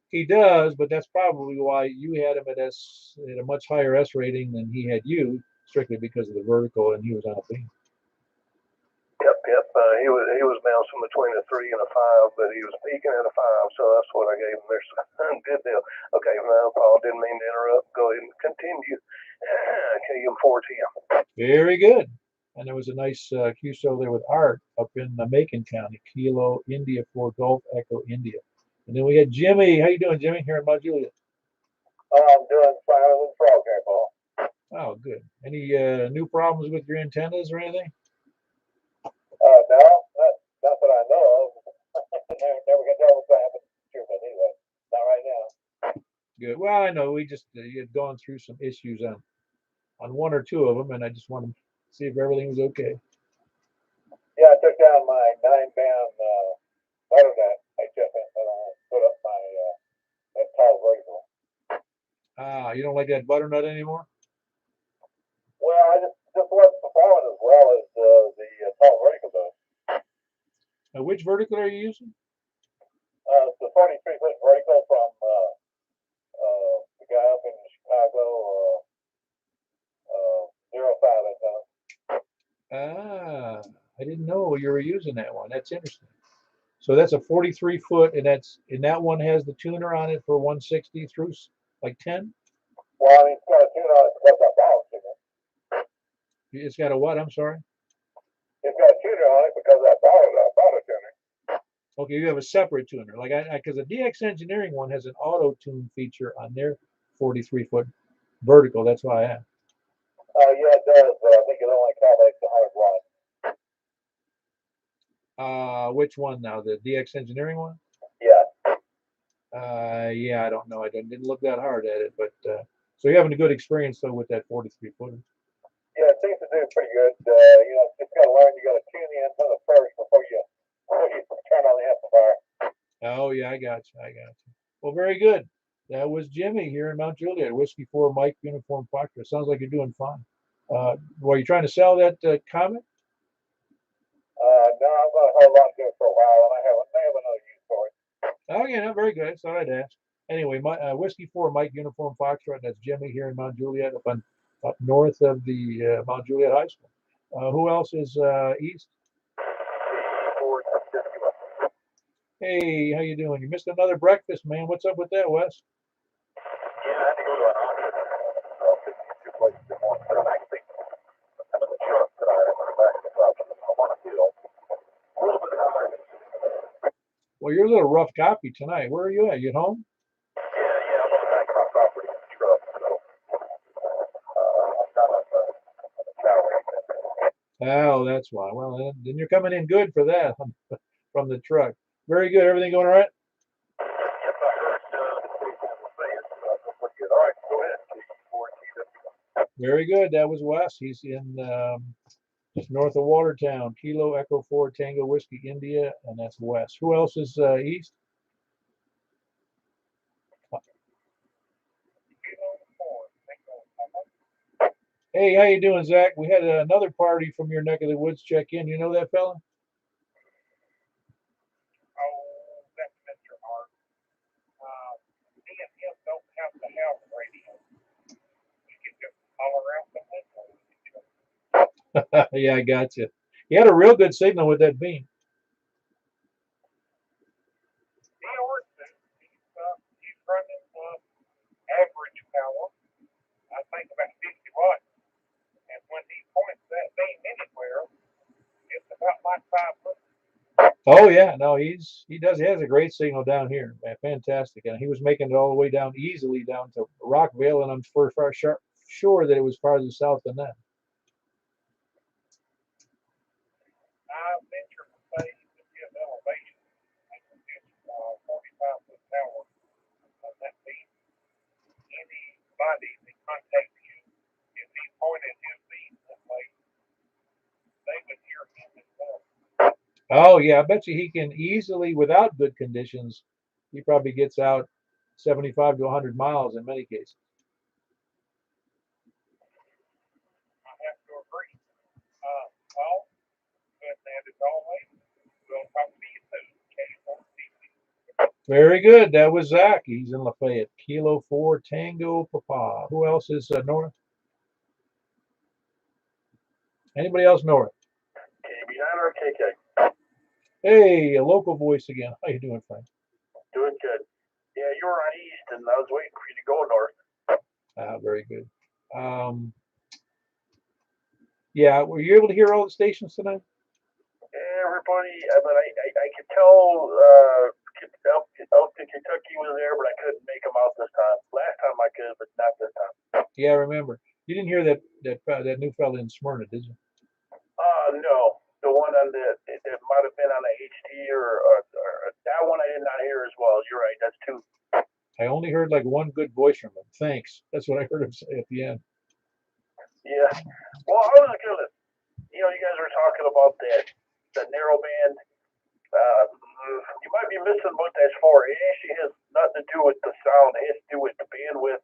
He does, but that's probably why you had him at a much higher S rating than he had you, strictly because of the vertical, and he was on a beam. Yep. He was bouncing between a 3 and a 5, but he was peaking at a 5, so that's what I gave him there. Good deal. Okay, no, Paul, didn't mean to interrupt. Go ahead and continue. KM4TM. Very good. And there was a nice QSO there with Art up in Macon County, Kilo India 4 Golf Echo India. And then we had Jimmy. How you doing, Jimmy? Here in Mount Juliet. I'm doing fine with frog here, Paul. Oh, good. Any new problems with your antennas or anything? No, not that I know of. Never can tell what's going to happen to me anyway. Not right now. Good. Well, I know we just you had gone through some issues on one or two of them, and I just wanted to see if everything was okay. Yeah, I took down my 9-band butternut HFN and I put up my that tall vertical. Ah, you don't like that butternut anymore? Well, I just wasn't performing as well as the tall vertical does. Which vertical are you using? The 43-foot vertical from the guy up in Chicago, 05 antenna. Ah, I didn't know you were using that one. That's interesting. So that's a 43 foot, and that one has the tuner on it for 160 through like 10. Well, I mean, it's got a tuner on it because that ball signal. It's got a what? I'm sorry. It's got a tuner on it because that ball tuner. Okay, you have a separate tuner, like because the DX Engineering one has an auto tune feature on their 43 foot vertical. That's why I asked. Yeah, it does, but I think it only calibrates the 100 watts. Which one now? The DX Engineering one? Yeah. Yeah, I don't know. I didn't look that hard at it, but so you're having a good experience though with that 43 footer. Yeah, it seems to do pretty good. Just got to learn. You got to tune the antenna first before you turn on the amplifier. Oh yeah, I got you. Well, very good. That was Jimmy here in Mount Juliet, Whiskey 4 Mike Uniform Foxtrot. Sounds like you're doing fine. Were you trying to sell that Comet? No, I'm going to hold on to it for a while, and I have another use for it. Oh yeah, no, very good. That's all I'd ask. Anyway, Whiskey 4 Mike Uniform Foxtrot. That's Jimmy here in Mount Juliet, up north of the Mount Juliet High School. Who else is east? Hey, how you doing? You missed another breakfast, man. What's up with that, Wes? Yeah, I had to go to an office. Two places at once, but I'm actually having a truck that I back the problem. I want to feel a little bit higher. Well, you're a little rough copy tonight. Where are you at? You at home? Yeah, I'm on the back of my property in the truck, so I'm kind of salary. Oh, that's why. Well, then you're coming in good for that from the truck. Very good. Everything going all right? Yes, I heard the saying, pretty good. All right, go ahead. Very good. That was Wes. He's in just north of Watertown. Kilo Echo 4 Tango Whiskey India, and that's Wes. Who else is east? Hey, how you doing, Zach? We had another party from your neck of the woods check in. You know that fella? Oh, that's Mr. Hart. Me and him don't have to have a radio. We can just holler out the window with each other. Yeah, I got you. He had a real good signal with that beam. He always do. He's running average power. I think about 50 watts. And when he points that beam anywhere, it's about like 500. Oh yeah, no, he has a great signal down here, man, fantastic. And he was making it all the way down easily down to Rockville, and I'm sure that it was farther south than that. I venture to say that his elevation and his 45-foot tower on that beam, anybody that contacts you, if he pointed his beam that way, they would hear him as well. Oh yeah, I bet you he can easily, without good conditions, he probably gets out 75 to 100 miles in many cases. I have to agree. Well, good man as always. We'll talk to you soon. Very good. That was Zach. He's in Lafayette. Kilo 4 Tango Papa. Who else is north? Anybody else north? KB9 or KK? Hey, a local voice again. How you doing, Frank? Doing good. Yeah, you were on east, and I was waiting for you to go north. Very good. Yeah, were you able to hear all the stations tonight? Everybody, I could tell Elkton, Kentucky was there, but I couldn't make them out this time. Last time I could, but not this time. Yeah, I remember. You didn't hear that new fella in Smyrna, did you? No. The one on it might have been on the HD or that one I did not hear as well. You're right. That's two. I only heard like one good voice from him. Thanks. That's what I heard him say at the end. Yeah. Well, I was gonna, you guys were talking about that narrow band. You might be missing what that's for. It actually has nothing to do with the sound. It has to do with the bandwidth.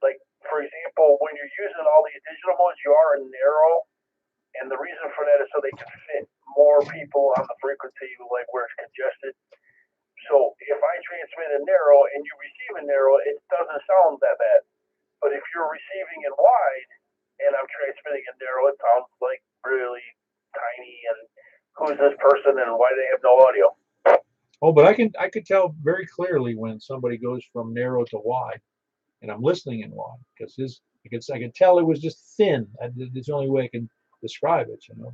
Like, for example, when you're using all these digital modes, you are in narrow, and the reason for that is so they can fit more people on the frequency, like where it's congested. So if I transmit in narrow and you receive in narrow, it doesn't sound that bad. But if you're receiving in wide and I'm transmitting in narrow, it sounds like really tiny. And who's this person and why do they have no audio? Oh, but I could tell very clearly when somebody goes from narrow to wide, and I'm listening in wide because I could tell it was just thin. It's the only way I can describe it, and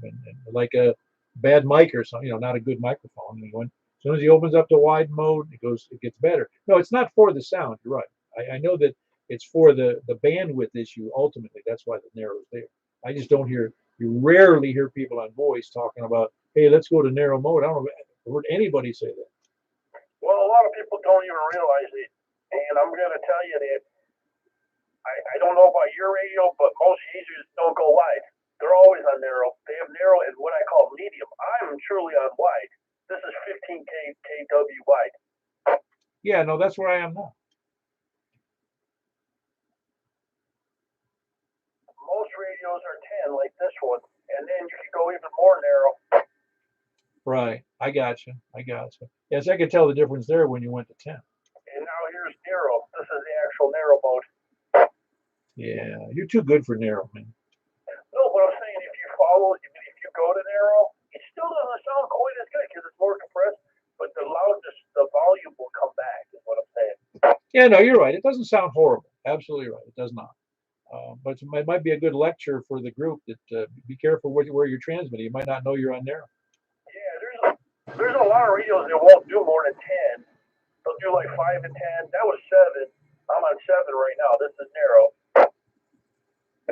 like a bad mic or something, not a good microphone. As soon as he opens up the wide mode, it gets better. No, it's not for the sound. You're right. I know that it's for the bandwidth issue. Ultimately, that's why the narrow is there. I just don't hear. You rarely hear people on voice talking about, hey, let's go to narrow mode. I don't know if I've heard anybody say that. Well, a lot of people don't even realize it. And I'm going to tell you that I don't know about your radio, but most users don't go wide. They're always on narrow. They have narrow and what I call medium. I'm truly on wide. This is 15 kW wide. Yeah, no, that's where I am now. Most radios are 10, like this one, and then you can go even more narrow. Right. I got you. Yes, I could tell the difference there when you went to 10. And now here's narrow. This is the actual narrow mode. Yeah, you're too good for narrow, man. No, but I'm saying if you go to narrow, it still doesn't sound quite as good because it's more compressed, but the volume will come back, is what I'm saying. Yeah, no, you're right. It doesn't sound horrible. Absolutely right. It does not. But it might be a good lecture for the group that be careful where you're transmitting. You might not know you're on narrow. Yeah, there's a lot of radios that won't do more than 10. They'll do like 5 and 10. That was 7. I'm on 7 right now. This is narrow.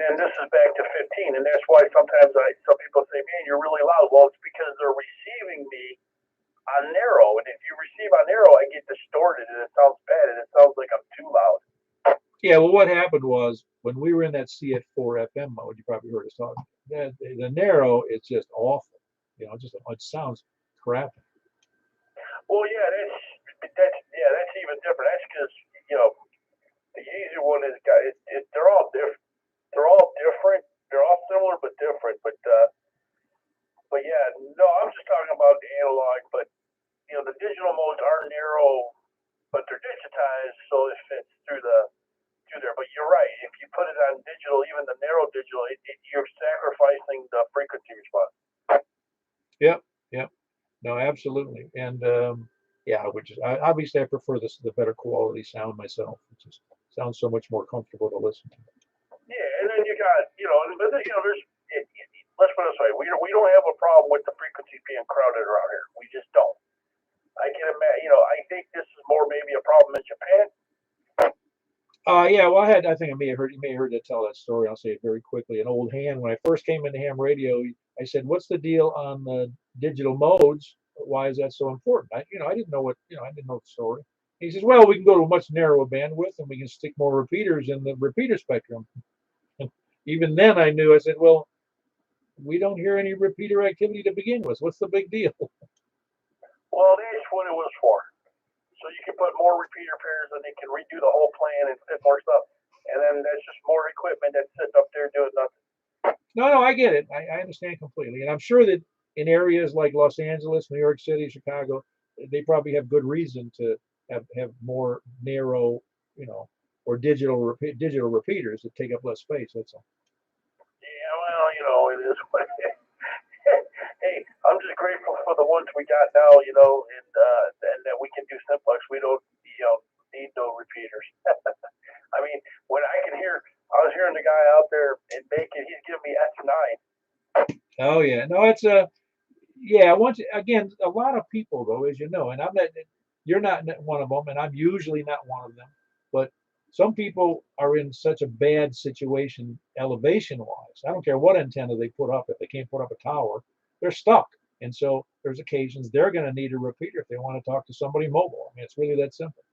And this is back to 15. And that's why sometimes some people say, man, you're really loud. Well, it's because they're receiving me on narrow. And if you receive on narrow, I get distorted and it sounds bad and it sounds like I'm too loud. Yeah, well, what happened was when we were in that CF4 FM mode, you probably heard us talking. The narrow, it's just awful. It sounds crappy. Well, yeah, that's even different. That's because the easy one is they're all different. They're all different, digital, you're sacrificing the frequency response. Yep, yep. No, absolutely. And yeah, which is obviously I prefer the better quality sound myself. It just sounds so much more comfortable to listen to. Yeah, and then you got, but then, there's, let's put it this way, we don't have a problem with the frequencies being crowded around here. We just don't. I can imagine, I think this is more maybe a problem in Japan. Yeah, well, I think you may have heard that tell that story. I'll say it very quickly. An old hand, when I first came into ham radio, I said, "What's the deal on the digital modes? Why is that so important?" I didn't know I didn't know the story. He says, "Well, we can go to a much narrower bandwidth, and we can stick more repeaters in the repeater spectrum." Even then, I knew. I said, "Well, we don't hear any repeater activity to begin with. What's the big deal?" Well, that's what it was for. So you can put more repeater pairs and they can redo the whole plan and fit more stuff. And then that's just more equipment that's sitting up there doing nothing. No, I get it. I understand completely, and I'm sure that in areas like Los Angeles, New York City, Chicago, they probably have good reason to have more narrow, or digital repeaters that take up less space. That's all. Yeah, well, it is what it is. Hey, I'm just grateful for the ones we got now, and that we can do simplex. We don't, need no repeaters. I mean, when I was hearing the guy out there in Macon, he's giving me S9. Oh yeah, no, it's a yeah. Once again, a lot of people though, as you know, and I'm not, you're not one of them, and I'm usually not one of them. But some people are in such a bad situation elevation wise. I don't care what antenna they put up, if they can't put up a tower, they're stuck. And so there's occasions they're going to need a repeater if they want to talk to somebody mobile. I mean, it's really that simple.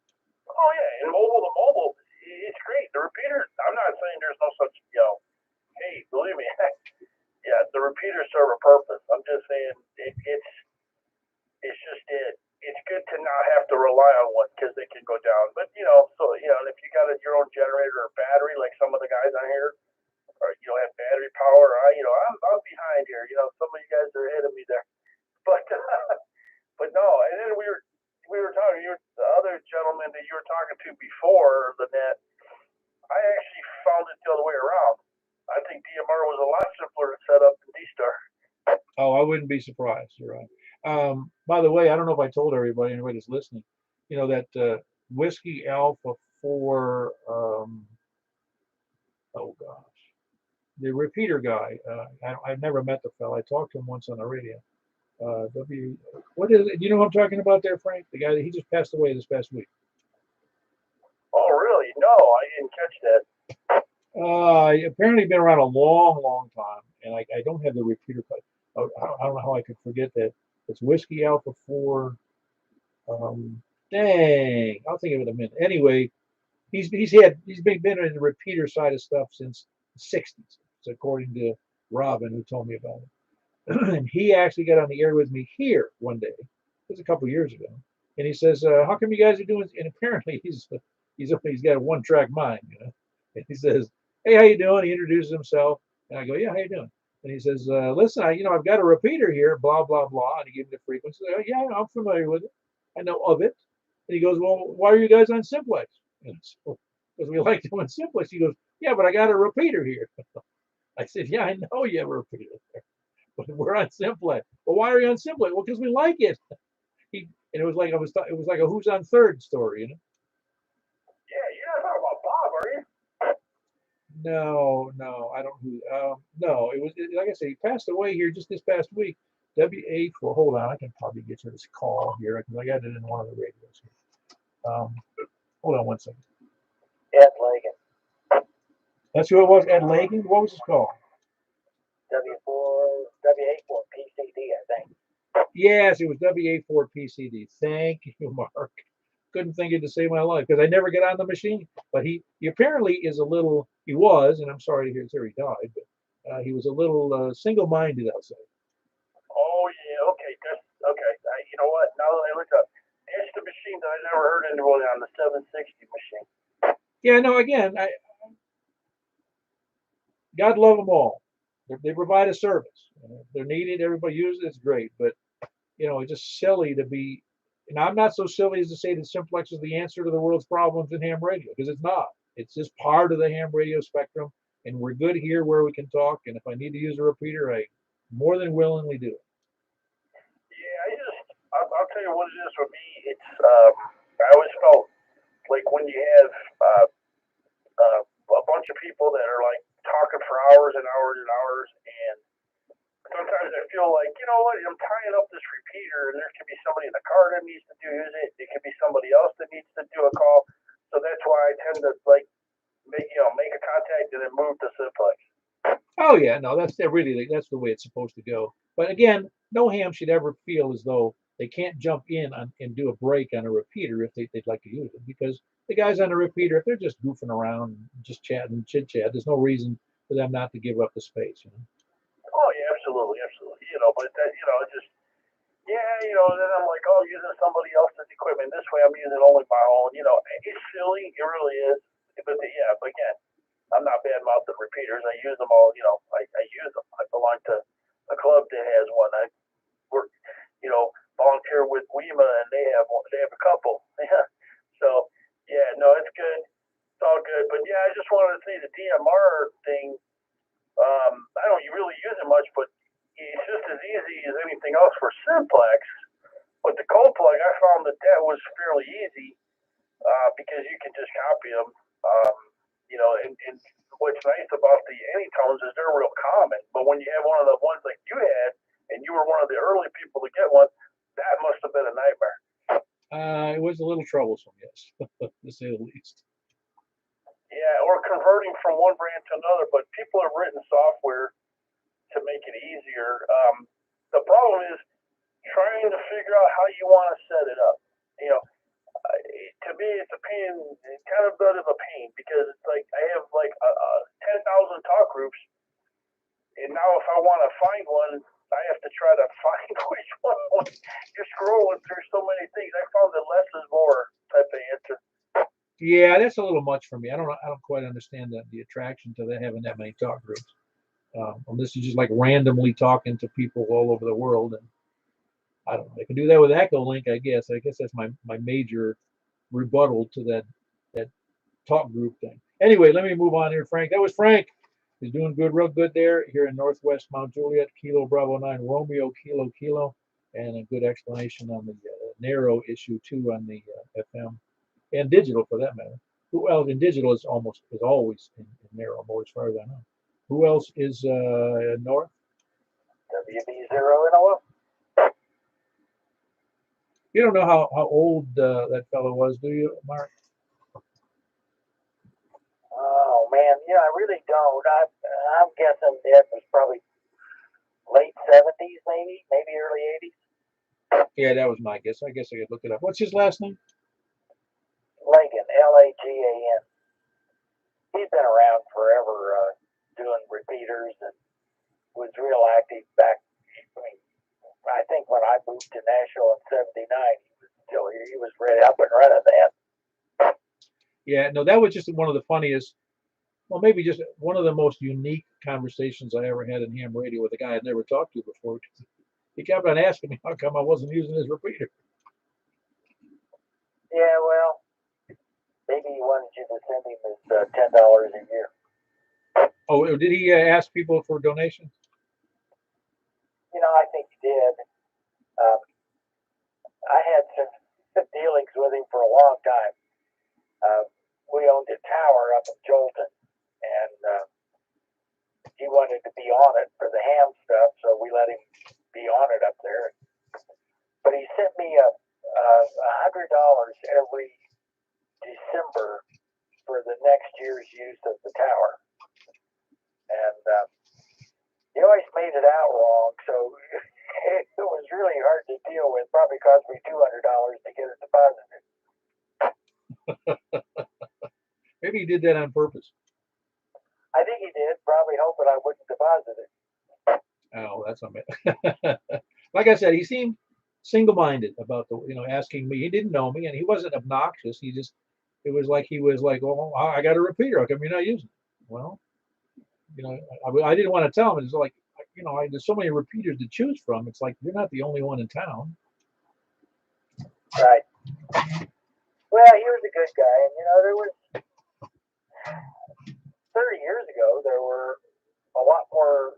Oh yeah, and mobile to mobile, it's great. The repeater, I'm not saying there's no such, hey, believe me, yeah, the repeaters serve a purpose. I'm just saying it's just it's good to not have to rely on one because they can go down. But if you got your own generator or battery, like some of the guys on here, or have battery power, I'm behind here. Some of you guys are ahead of me there, but but no. And then we were talking. The other gentleman that you were talking to before the net. I actually found it the other way around. I think DMR was a lot simpler to set up than D-Star. Oh, I wouldn't be surprised. You're right. By the way, I don't know if I told anybody that's listening, that Whiskey Alpha 4, oh gosh, the repeater guy. I've never met the fellow. I talked to him once on the radio. What is it? You know what I'm talking about there, Frank? The guy that he just passed away this past week. Oh, really? No, I didn't catch that. Apparently been around a long, long time, and I don't have the repeater. I don't know how I could forget that. It's Whiskey Alpha 4. Dang, I'll think of it in a minute. Anyway, he's been in the repeater side of stuff since the '60s. So according to Robin, who told me about it, and he actually got on the air with me here one day. It was a couple of years ago, and he says, "How come you guys are doing?" And apparently he's got a one-track mind, And he says, "Hey, how you doing?" He introduces himself, and I go, "Yeah, how you doing?" And he says, "Listen, I've got a repeater here, blah blah blah," and he gave me the frequency. I go, "Yeah, I'm familiar with it. I know of it." And he goes, "Well, why are you guys on Simplex?" And so, because we like doing Simplex. He goes, "Yeah, but I got a repeater here." I said, "Yeah, I know you have a repeater there, but we're on Simplex." "Well, why are you on Simplex?" "Well, because we like it." And it was like it was like a who's on third story. Yeah, you're not talking about Bob, are you? No, I don't. No, like I said, he passed away here just this past week. WH. Well, hold on, I can probably get you this call here because I got it in one of the radios here. Hold on one second. Ed Lagan. That's who it was. Ed Lagan. What was his call? W84 PCD, I think. Yes, it was WA4 PCD. Thank you, Mark. Couldn't think of it to save my life because I never get on the machine. But he apparently is a little. He was, and I'm sorry to hear he died, but he was a little single-minded, I'll say. Oh yeah, okay, good. Okay, you know what? Now that I look up, it's the machine that I never heard anyone on, the 760 machine. Yeah, no. Again, God love them all. They provide a service. They're needed. Everybody uses it. It's great, but it's just silly to be. And I'm not so silly as to say that Simplex is the answer to the world's problems in ham radio because it's not. It's just part of the ham radio spectrum, and we're good here where we can talk. And if I need to use a repeater, I more than willingly do it. Yeah, I'll tell you what it is with me. It's I always felt like when you have a bunch of people that are like talking for hours and hours and hours, and sometimes I feel like, you know what, I'm tying up this repeater, and there could be somebody in the car that needs to use it. It could be somebody else that needs to do a call. So that's why I tend to like make a contact and then move to Simplex. Oh yeah, no, that's really that's the way it's supposed to go. But again, no ham should ever feel as though they can't jump in and do a break on a repeater if they'd like to use it, because the guys on the repeater, if they're just goofing around, just chatting, chit chat, there's no reason for them not to give up the space. Oh yeah, absolutely, absolutely. But that it's just then I'm like, oh, using somebody else's equipment. This way, I'm using only my own. It's silly, it really is. But but again, I'm not bad mouthing repeaters. I use them all. I use them. I belong to a club that has one. I work, volunteer with WEMA, and they have one. They have a couple. Yeah. So yeah, no, it's good. It's all good. But yeah, I just wanted to say the DMR thing. I don't really use it much, but it's just as easy as anything else for Simplex. But the cold plug, I found that was fairly easy because you can just copy them. And what's nice about the anytones is they're real common. But when you have one of the ones like you had, and you were one of the early people to get one, that must have been a nightmare. It was a little troublesome, yes, to say the least. Yeah, or converting from one brand to another. But people have written software to make it easier. The problem is trying to figure out how you want to set it up. To me, it's a pain, kind of a bit of a pain, because it's like I have like 10,000 talk groups, and now if I want to find one, I have to try to find which one. You're scrolling through so many things. I found that less is more type of answer. Yeah, that's a little much for me. I don't quite understand the attraction to having that many talk groups. Unless you just like randomly talking to people all over the world, and I don't know. They can do that with Echo Link, I guess. I guess that's my major rebuttal to that talk group thing. Anyway, let me move on here, Frank. That was Frank. He's doing good, real good there here in Northwest Mount Juliet, Kilo Bravo 9, Romeo Kilo Kilo, and a good explanation on the narrow issue too on the FM and digital for that matter. Who else in digital is always in narrow mode as far as I know. Who else is north? WB0 and OF. You don't know how old that fellow was, do you, Mark? Oh man, I really don't. I'm guessing it was probably late 70s, maybe early 80s. Yeah, that was my guess. I guess I could look it up. What's his last name? Lagan, Lagan. He's been around forever, doing repeaters, and was real active back. I think when I moved to Nashville in '79, he was still here. He was ready up and running then. Yeah, no, that was just one of the funniest, well, maybe just one of the most unique conversations I ever had in ham radio with a guy I'd never talked to before. He kept on asking me how come I wasn't using his repeater. Yeah, well, maybe he wanted you to send him his $10 a year. Oh, did he ask people for donations? I think he did. I had some dealings with him for a long time. We owned a tower up in Jolton, and he wanted to be on it for the ham stuff, so we let him be on it up there. But he sent me $100 every December for the next year's use of the tower, and he always made it out wrong, so it was really hard to deal with. Probably cost me $200 to get it deposited. Maybe he did that on purpose. I think he did, probably hoping I wouldn't deposit it. Oh, that's not bad. Like I said, he seemed single-minded about asking me. He didn't know me, and he wasn't obnoxious. It was like he was like, "Oh, I got a repeater. How come you're not using it?" Well, I didn't want to tell him. It's like, there's so many repeaters to choose from. It's like you're not the only one in town. Right. Well, he was a good guy, and there was 30 years ago, there were a lot more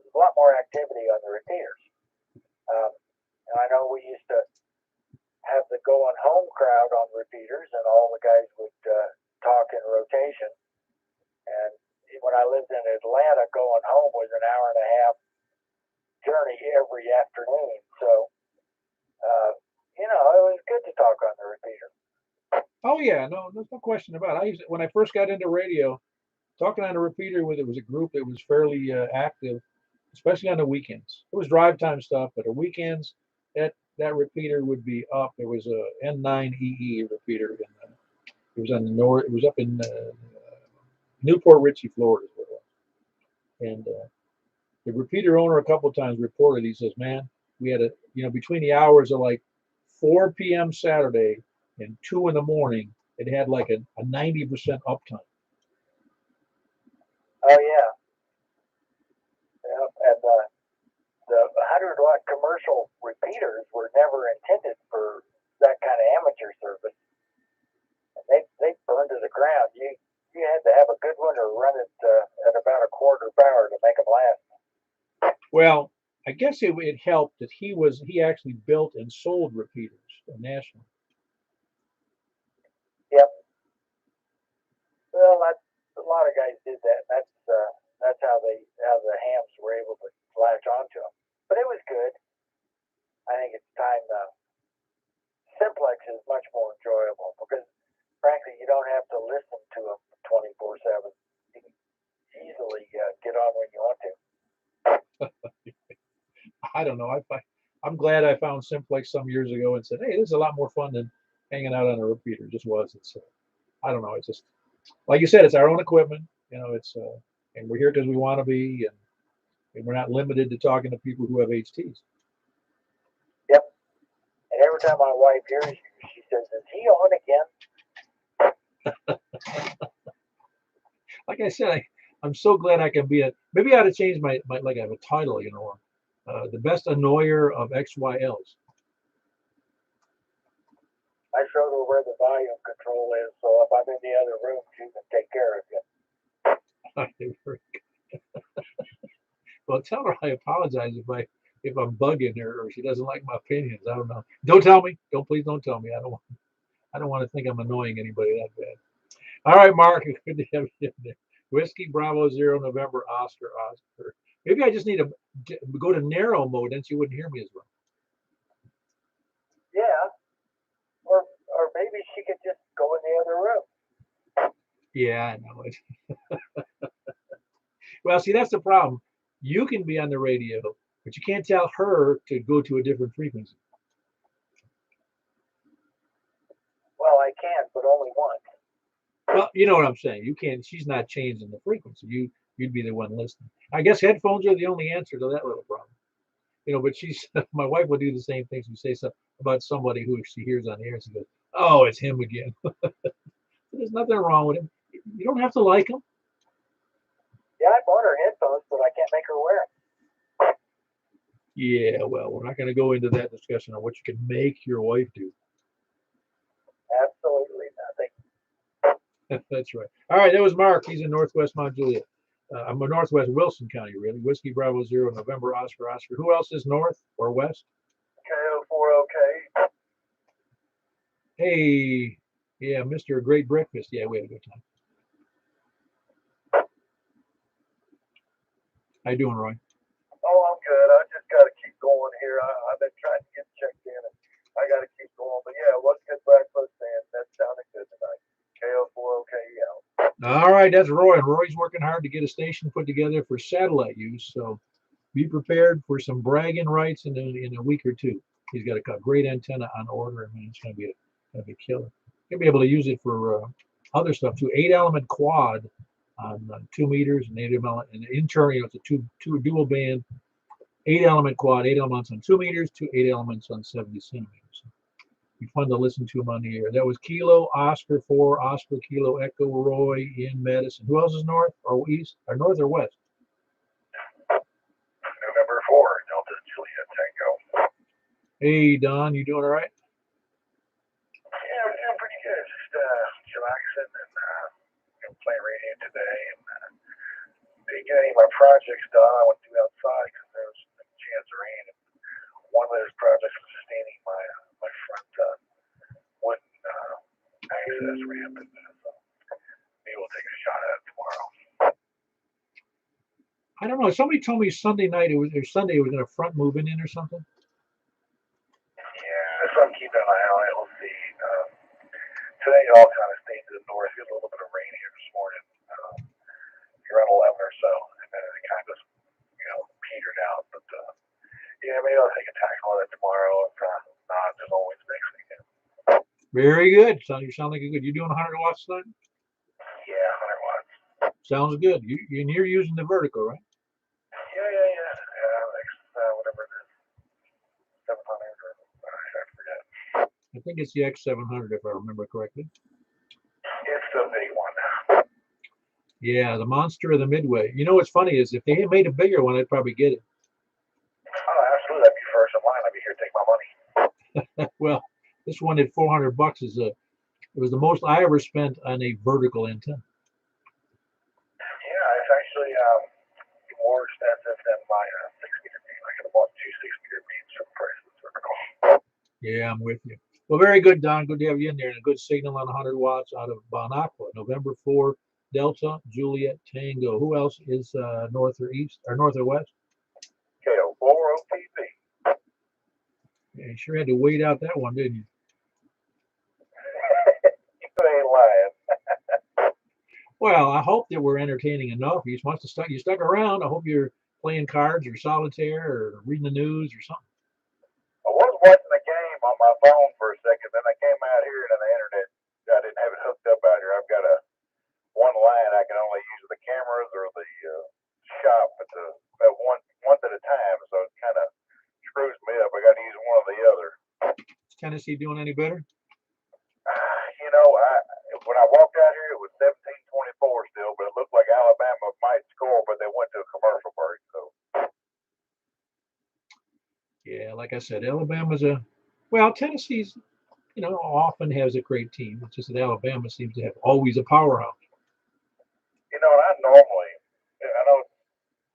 activity on the repeaters. And I know we used to have the going home crowd on repeaters, and all the guys would talk in rotation. And when I lived in Atlanta, going home was an hour and a half journey every afternoon. So, it was good to talk on the repeater. Oh yeah, no, there's no question about it. When I first got into radio, talking on a repeater with it was a group that was fairly active, especially on the weekends. It was drive time stuff, but the weekends that repeater would be up. There was a N9EE repeater, and it was on the north. It was up in Newport Richey, Florida, is what it was. And the repeater owner a couple of times reported. He says, "Man, we had between the hours of like 4 p.m. Saturday and 2 in the morning, it had like a 90% uptime." Oh yeah, and the 100-watt commercial repeaters were never intended for that kind of amateur service. They burned to the ground. You had to have a good one or run it at about a quarter power to make them last. Well, I guess it helped that he actually built and sold repeaters nationally. Yep. Well, a lot of guys did that. That's how the hams were able to latch onto them. But it was good. I think it's time. Simplex is much more enjoyable because, frankly, you don't have to listen to them 24/7. You can easily get on when you want to. I don't know. I'm glad I found Simplex some years ago and said, "Hey, this is a lot more fun than hanging out on a repeater." It just was. It's I don't know. It's just like you said. It's our own equipment. It's and we're here because we want to be, and we're not limited to talking to people who have HTs. Yep. And every time my wife hears you, she says, "Is he on again?" Like I said, I'm so glad I can be maybe I ought to change my like I have a title, the best annoyer of XYLs. I showed her where the volume control is, so if I'm in the other room, she can take care of you. Well, tell her I apologize if I'm bugging her or she doesn't like my opinions. I don't know. Don't tell me. Please don't tell me. I don't want to think I'm annoying anybody that bad. All right, Mark. Good to have you in there. Whiskey Bravo 0 November Oscar. Maybe I just need to go to narrow mode, then she wouldn't hear me as well. Yeah. Or maybe she could just go in the other room. Yeah, I know it. Well, see, that's the problem. You can be on the radio, but you can't tell her to go to a different frequency. Well, I can, but only once. Well, you know what I'm saying. You can't. She's not changing the frequency. You'd be the one listening. I guess headphones are the only answer to that little problem. But my wife would do the same things. We say something about somebody who she hears on the air, she goes, "Oh, it's him again." There's nothing wrong with him. You don't have to like him. Yeah, I bought her headphones, but I can't make her wear them. Yeah, well, we're not going to go into that discussion on what you can make your wife do. Absolutely nothing. That's right. All right, that was Mark. He's in Northwest Mount Juliet. I'm in Northwest Wilson County, really. Whiskey Bravo 0 November Oscar. Who else is north or west? KO4OK. Hey, yeah, Mr. Great Breakfast. Yeah, we had a good time. How you doing, Roy? Oh, I'm good. I just got to keep going here. I've been trying to get checked in, and I got to keep going. But yeah, what's good breakfast, and that sounded good tonight. KO4OK out. All right, that's Roy. And Roy's working hard to get a station put together for satellite use. So be prepared for some bragging rights in a week or two. He's got a great antenna on order. I mean, it's going to be killer. You'll be able to use it for other stuff too. 8-element quad on 2 meters and 8-element, and internal. It's a two dual band 8-element quad, 8 elements on 2 meters, 8 elements on 70 centimeters. Be fun to listen to him on the air. That was Kilo Oscar 4 Oscar Kilo Echo Roy in Madison. Who else is north or east or north or west? November 4, Delta Juliet Tango. Hey Don, you doing all right? Yeah, I'm doing pretty good. Just chillaxing and playing radio today, and get any of my projects done. I went to outside because there was a chance of rain. And one of those projects was staining my front wooden access ramp, and so maybe we'll take a shot at it tomorrow. I don't know. Somebody told me Sunday night or Sunday it was going to front moving in or something. Yeah, so I'm keeping an eye on it. We'll see. Today it all kind of stayed to the north. It was a little bit of rain here this morning, around 11 or so, and then it kind of, petered out. But yeah, maybe I'll take a tackle on it tomorrow. If not, as always, next weekend. Very good. So you sound like you're good. You doing 100 watts tonight? Yeah, 100 watts. Sounds good. And you're using the vertical, right? Yeah. Whatever it is, 700 or I forget. I think it's the X700 if I remember correctly. It's the big one. Yeah, the monster of the Midway. You know what's funny is if they had made a bigger one, I'd probably get it. Oh, absolutely. I'd be first in line. I'd be here to take my money. Well, this one at $400 it was the most I ever spent on a vertical antenna. Yeah, it's actually more expensive than my 6-meter beam. I could have bought 2 6-meter beams for the price of the vertical. Yeah, I'm with you. Well, very good, Don. Good to have you in there. And a good signal on 100 watts out of Bon Aqua. November 4, Delta, Juliet, Tango. Who else is north or east or north or west? KO4 OTP. Yeah, you sure had to wait out that one, didn't you? You ain't lying. Well, I hope that we're entertaining enough. You must have stuck around. I hope you're playing cards or solitaire or reading the news or something. I was watching a game on my phone for a second, then I came out here and on the internet, I didn't have it hooked up out here. I've got one line I can only use the cameras or the shop at once at a time, so it kind of screws me up. I got to use one or the other. Is Tennessee doing any better? When I walked out here, it was 17-24 still, but it looked like Alabama might score, but they went to a commercial break. So. Yeah, like I said, Tennessee's, often has a great team. It's just that Alabama seems to have always a powerhouse. And I know it's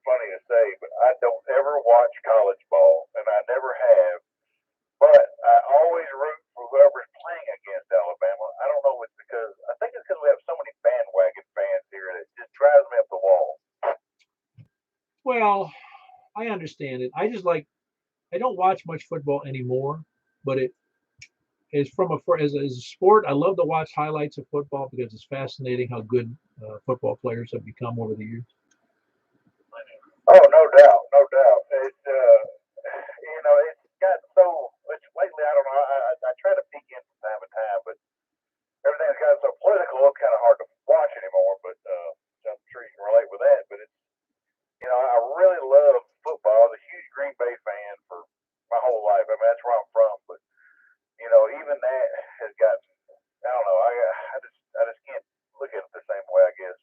funny to say, but I don't ever watch college ball, and I never have. But I always root for whoever's playing against Alabama. I don't know if it's because I think it's because we have so many bandwagon fans here that it just drives me up the wall. Well, I understand it. I don't watch much football anymore, but it is as a sport. I love to watch highlights of football because it's fascinating how good football players have become over the years. Oh, no doubt, no doubt. It's got so. It's lately. I don't know. I try to peek in from time to time, but everything's gotten so political. It's kind of hard to watch anymore. But I'm sure you can relate with that. But it's. I really love football. I was a huge Green Bay fan for my whole life. I mean, that's where I'm from. But even that has gotten. I don't know. I just can't look at it the same way. I guess.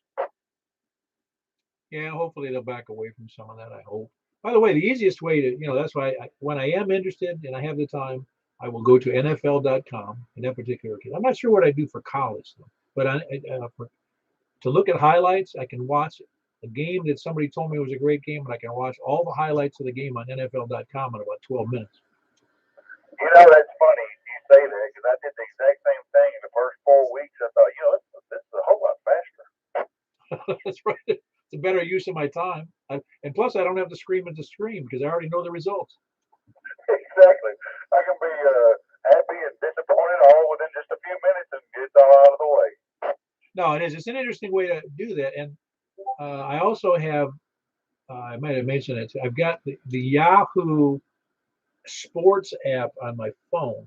Yeah, hopefully they'll back away from some of that. I hope. By the way, the easiest way to, that's why when I am interested and I have the time, I will go to NFL.com in that particular case. I'm not sure what I do for college, though, but to look at highlights, I can watch a game that somebody told me was a great game, and I can watch all the highlights of the game on NFL.com in about 12 minutes. That's funny you say that because I did the exact same thing in the first 4 weeks. I thought, this is a whole lot faster. That's right. It's a better use of my time. And plus, I don't have to scream at the screen because I already know the results. Exactly. I can be happy and disappointed all within just a few minutes and get it all out of the way. No, it is. It's an interesting way to do that. And I also have, I might have mentioned it, I've got the Yahoo Sports app on my phone.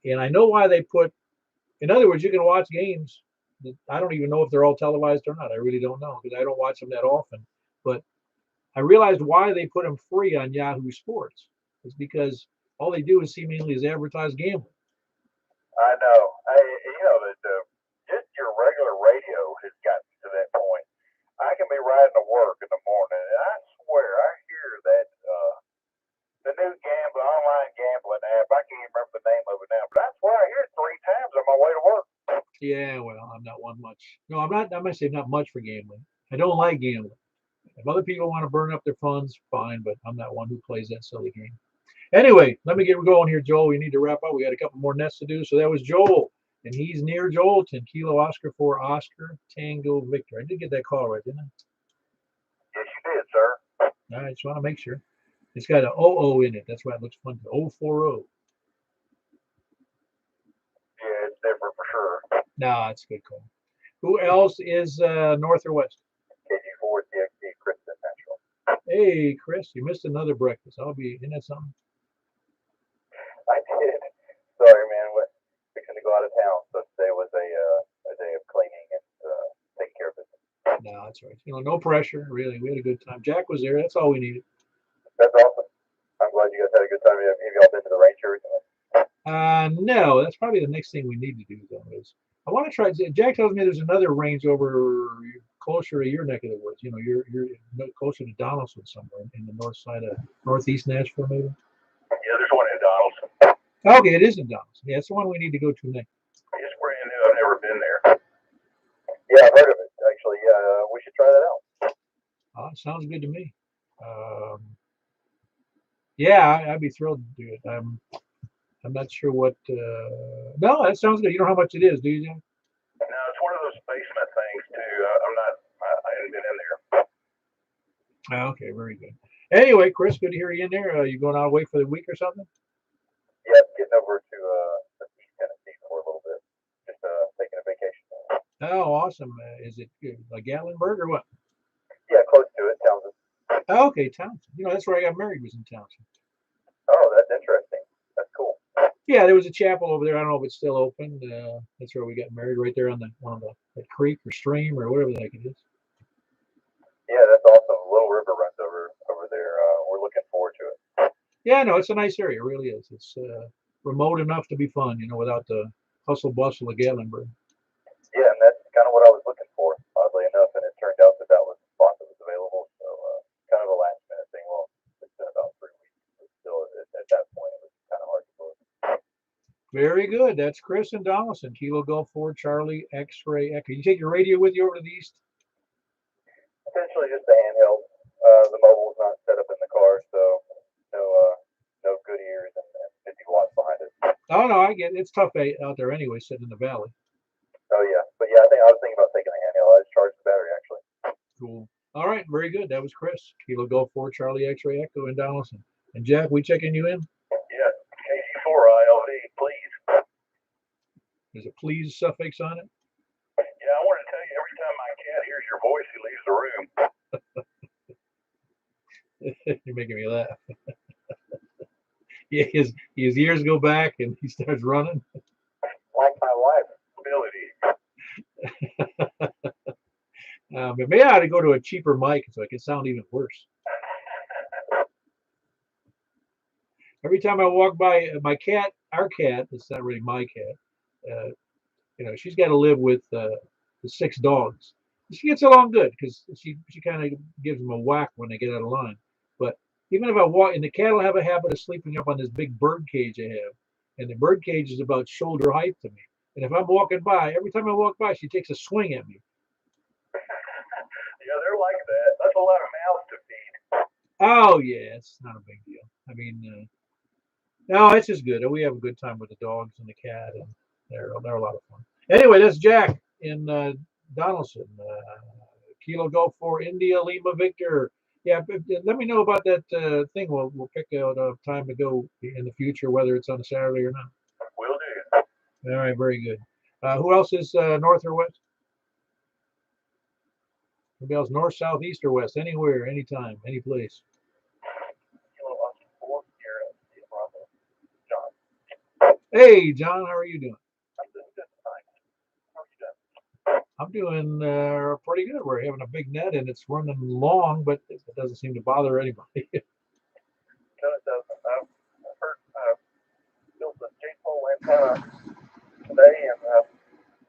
And I know why they in other words, you can watch games. I don't even know if they're all televised or not. I really don't know because I don't watch them that often. But I realized why they put them free on Yahoo Sports. It's because all they do is seemingly is advertise gambling. I know. Just your regular radio has gotten to that point. I can be riding to work in the morning, and I swear I hear that the new online gambling app. I can't even remember the name of it now, but I swear I hear it 3 times on my way to work. Yeah, well, I'm not one much. No, I'm not. I might say not much for gambling. I don't like gambling. If other people want to burn up their funds, fine, but I'm not one who plays that silly game. Anyway, let me get going here, Joel. We need to wrap up. We got a couple more nets to do. So that was Joel, and he's near Joelton. Kilo Oscar for Oscar Tango Victor. I did get that call right, didn't I? Yes, you did, sir. All right, just want to make sure. It's got an OO in it. That's why it looks fun. 040. Yeah, it's different for sure. No, it's a good call. Who else is north or west? KG4 CXD Kristen Natural. Hey, Chris, you missed another breakfast. I'll be in that something. I did. Sorry, man. We're fixing to go out of town, so today was a day of cleaning and taking care of business. No, that's right. No pressure, really. We had a good time. Jack was there. That's all we needed. That's awesome. I'm glad you guys had a good time. Have y'all been to the range here recently? No, that's probably the next thing we need to do, though. Is I want to try. Jack tells me there's another range over closer to your neck of the woods. You're closer to Donaldson somewhere in the north side of northeast Nashville, maybe. Yeah, there's one in Donaldson. Okay, it is in Donaldson. Yeah, it's the one we need to go to next. It's brand new. I've never been there. Yeah, I've heard of it. Actually, we should try that out. Sounds good to me. Yeah, I'd be thrilled to do it. I'm not sure what. No, that sounds good. You know how much it is, do you, Jack? No, it's one of those basement things too. I haven't been in there. Okay, very good. Anyway, Chris, good to hear you in there. You going out away for the week or something? Yeah, getting over to East Tennessee for a little bit. Just taking a vacation. Oh, awesome. Is it like Gatlinburg or what? Yeah, close to it, Townsend. Oh, okay, Townsend. That's where I got married, was in Townsend. Oh, that's interesting. That's cool. Yeah, there was a chapel over there. I don't know if it's still open. That's where we got married, right there on that creek or stream or whatever the heck it is. Yeah, that's awesome. Little river runs over there. We're looking forward to it. Yeah, no, it's a nice area. It really is. It's remote enough to be fun, without the hustle bustle of Gatlinburg. Yeah, and that's kind of what I was looking for, oddly enough, and it turned out that was the spot that was available. So kind of a last minute thing. Well, it's been about 3 weeks, but still at that point it was kind of hard to believe. Very good. That's Chris and Donaldson. Kilo Golf 4 Charlie X-Ray Echo. You take your radio with you over to the east? Essentially just a handheld. The mobile is not set up in the car, so no good ears and 50 watts behind it. Oh no, I get it. It's tough out there anyway, sitting in the valley. Oh yeah, but yeah, I was thinking about taking a handheld. I just charged the battery actually. Cool. All right, very good. That was Chris. Kilo Golf 4 Charlie X-Ray Echo in Donaldson. And Jack, we checking you in? Yeah, KG4ILD, please. There's a please suffix on it? Yeah, I wanted to tell you, every time my cat hears your voice, he leaves the room. You're making me laugh. Yeah, his ears go back and he starts running. Like my wife. But maybe I ought to go to a cheaper mic so I can sound even worse. Every time I walk by our cat, it's not really my cat, she's got to live with the 6 dogs. She gets along good because she kind of gives them a whack when they get out of line. But even if I walk, and the cat will have a habit of sleeping up on this big bird cage I have, and the bird cage is about shoulder height to me. And if I'm walking by, every time I walk by, she takes a swing at me. Yeah, they're like that. That's a lot of mouths to feed. Oh yeah, it's not a big deal. I mean, no, it's just good. We have a good time with the dogs and the cat, and they're a lot of fun. Anyway, that's Jack in Donaldson. Kilo Golf 4 India Lima Victor. Yeah, let me know about that thing. We'll pick out a time to go in the future, whether it's on a Saturday or not. Will do. All right, very good. Who else is north or west? Anybody else north, south, east, or west? Anywhere, anytime, any place. John. Hey, John, how are you doing? I'm doing good tonight. How are you doing? I'm doing pretty good. We're having a big net and it's running long, but it doesn't seem to bother anybody. No, it doesn't. I've heard built the J-pole antenna today, and I've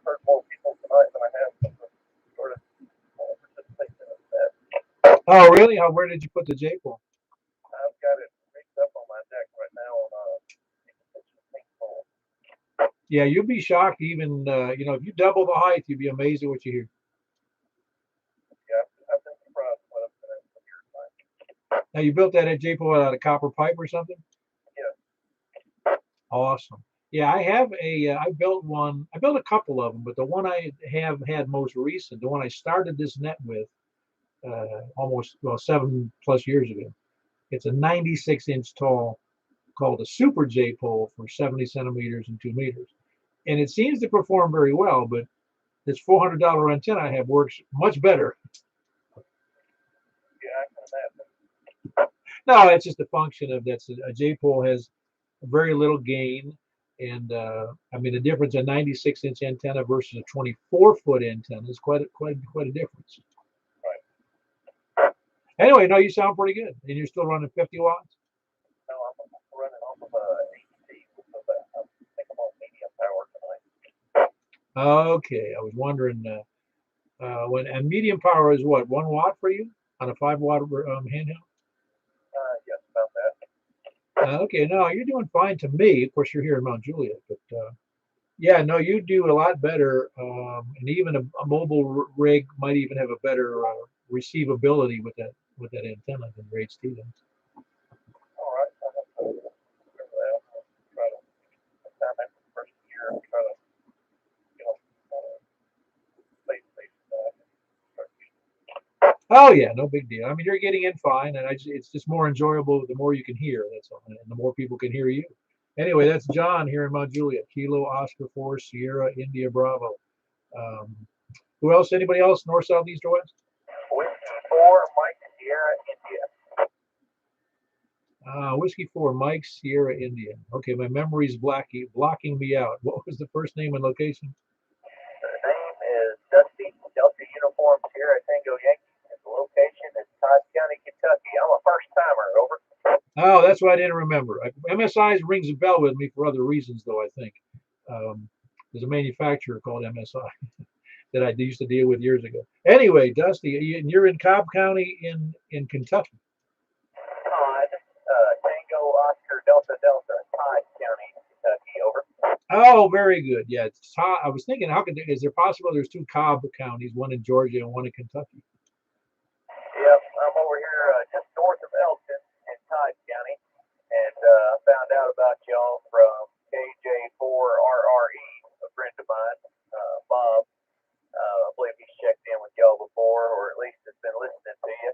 heard more people tonight than I have sort of participation in that. Oh, really? Where did you put the J-pole? I've got it rigged up on my deck right now on a pink pole. Yeah, you'll be shocked. Even if you double the height, you'd be amazed at what you hear. Yeah, I've been surprised what I've been Now you built that at J-pole out of copper pipe or something? Yeah. Awesome. Yeah, I have I built one. I built a couple of them, but the one I have had most recent, the one I started this net with, almost, well, 7+ years ago. It's a 96-inch tall, called a Super J pole for 70 centimeters and 2 meters, and it seems to perform very well. But this $400 antenna I have works much better. Yeah, I can imagine. No, it's just a function of that's a J pole has very little gain, and I mean the difference a 96-inch antenna versus a 24-foot antenna is quite a difference. Right. Anyway, no, you sound pretty good, and you're still running 50 watts. No, I'm running off of AC with I think I'm on medium power tonight. Okay, I was wondering when and medium power is what, 1 watt for you on a 5 watt handheld. Yes, about that. Okay, no, you're doing fine to me. Of course, you're here in Mount Juliet, but yeah, no, you do a lot better, and even a mobile rig might even have a better receivability with that antenna than your HT does. All right, I'll have to remember that. I'll try to sometime after the first year, try to face Oh yeah, no big deal. I mean, you're getting in fine, and it's just more enjoyable the more you can hear. That's all, and the more people can hear you. Anyway, that's John here in Mount Juliet, Kilo Oscar 4 Sierra India Bravo. Um, who else? Anybody else? North, south, east, or west? Whiskey 4, Mike Sierra, India. Whiskey 4 Mike Sierra India. Okay, my memory's blocking me out. What was the first name and location? The name is Dusty, Delta Uniform Sierra Tango Yankee, and the location is Todd County, Kentucky. I'm a first timer, over. Oh, that's what I didn't remember. MSI rings a bell with me for other reasons, though, I think. There's a manufacturer called MSI that I used to deal with years ago. Anyway, Dusty, you're in Cobb County in Kentucky. Todd, Tango Oscar Delta Delta, Todd County, Kentucky, over. Oh, very good. Yeah, it's Todd. I was thinking, is there possible there's two Cobb counties, one in Georgia and one in Kentucky? Yep, I'm over here just north of Elkton in Todd County, and found out about y'all from KJ4RRE, a friend of mine, Bob. I believe he's checked in with y'all before, or at least has been listening to you.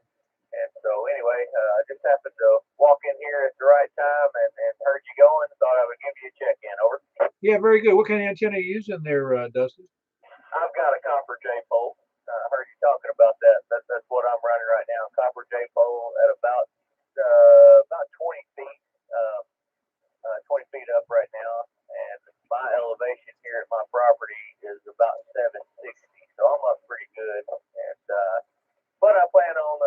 And so, anyway, I just happened to walk in here at the right time and heard you going. Thought I would give you a check in. Over. Yeah, very good. What kind of antenna are you using there, Dusty? I've got a copper J pole. Heard you talking about that. That's what I'm running right now. Copper J pole at about 20 feet, 20 feet up right now, and my elevation here at my property is about 760. So I'm up pretty good. And but I plan on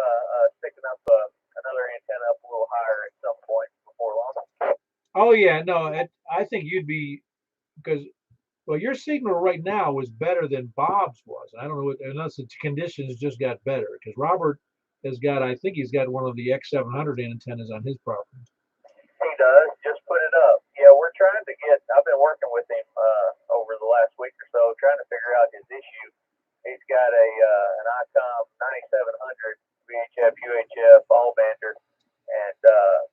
sticking up another antenna up a little higher at some point before long. Oh yeah, no, I think you'd be, because well, your signal right now was better than Bob's was. I don't know unless the conditions just got better, because Robert has got, I think he's got one of the X700 antennas on his property. He does. Just put it up. Yeah, we're trying to get. I've been working with him over the last week or so, trying to figure out his issue. He's got an ICOM 9700 VHF UHF all bander, and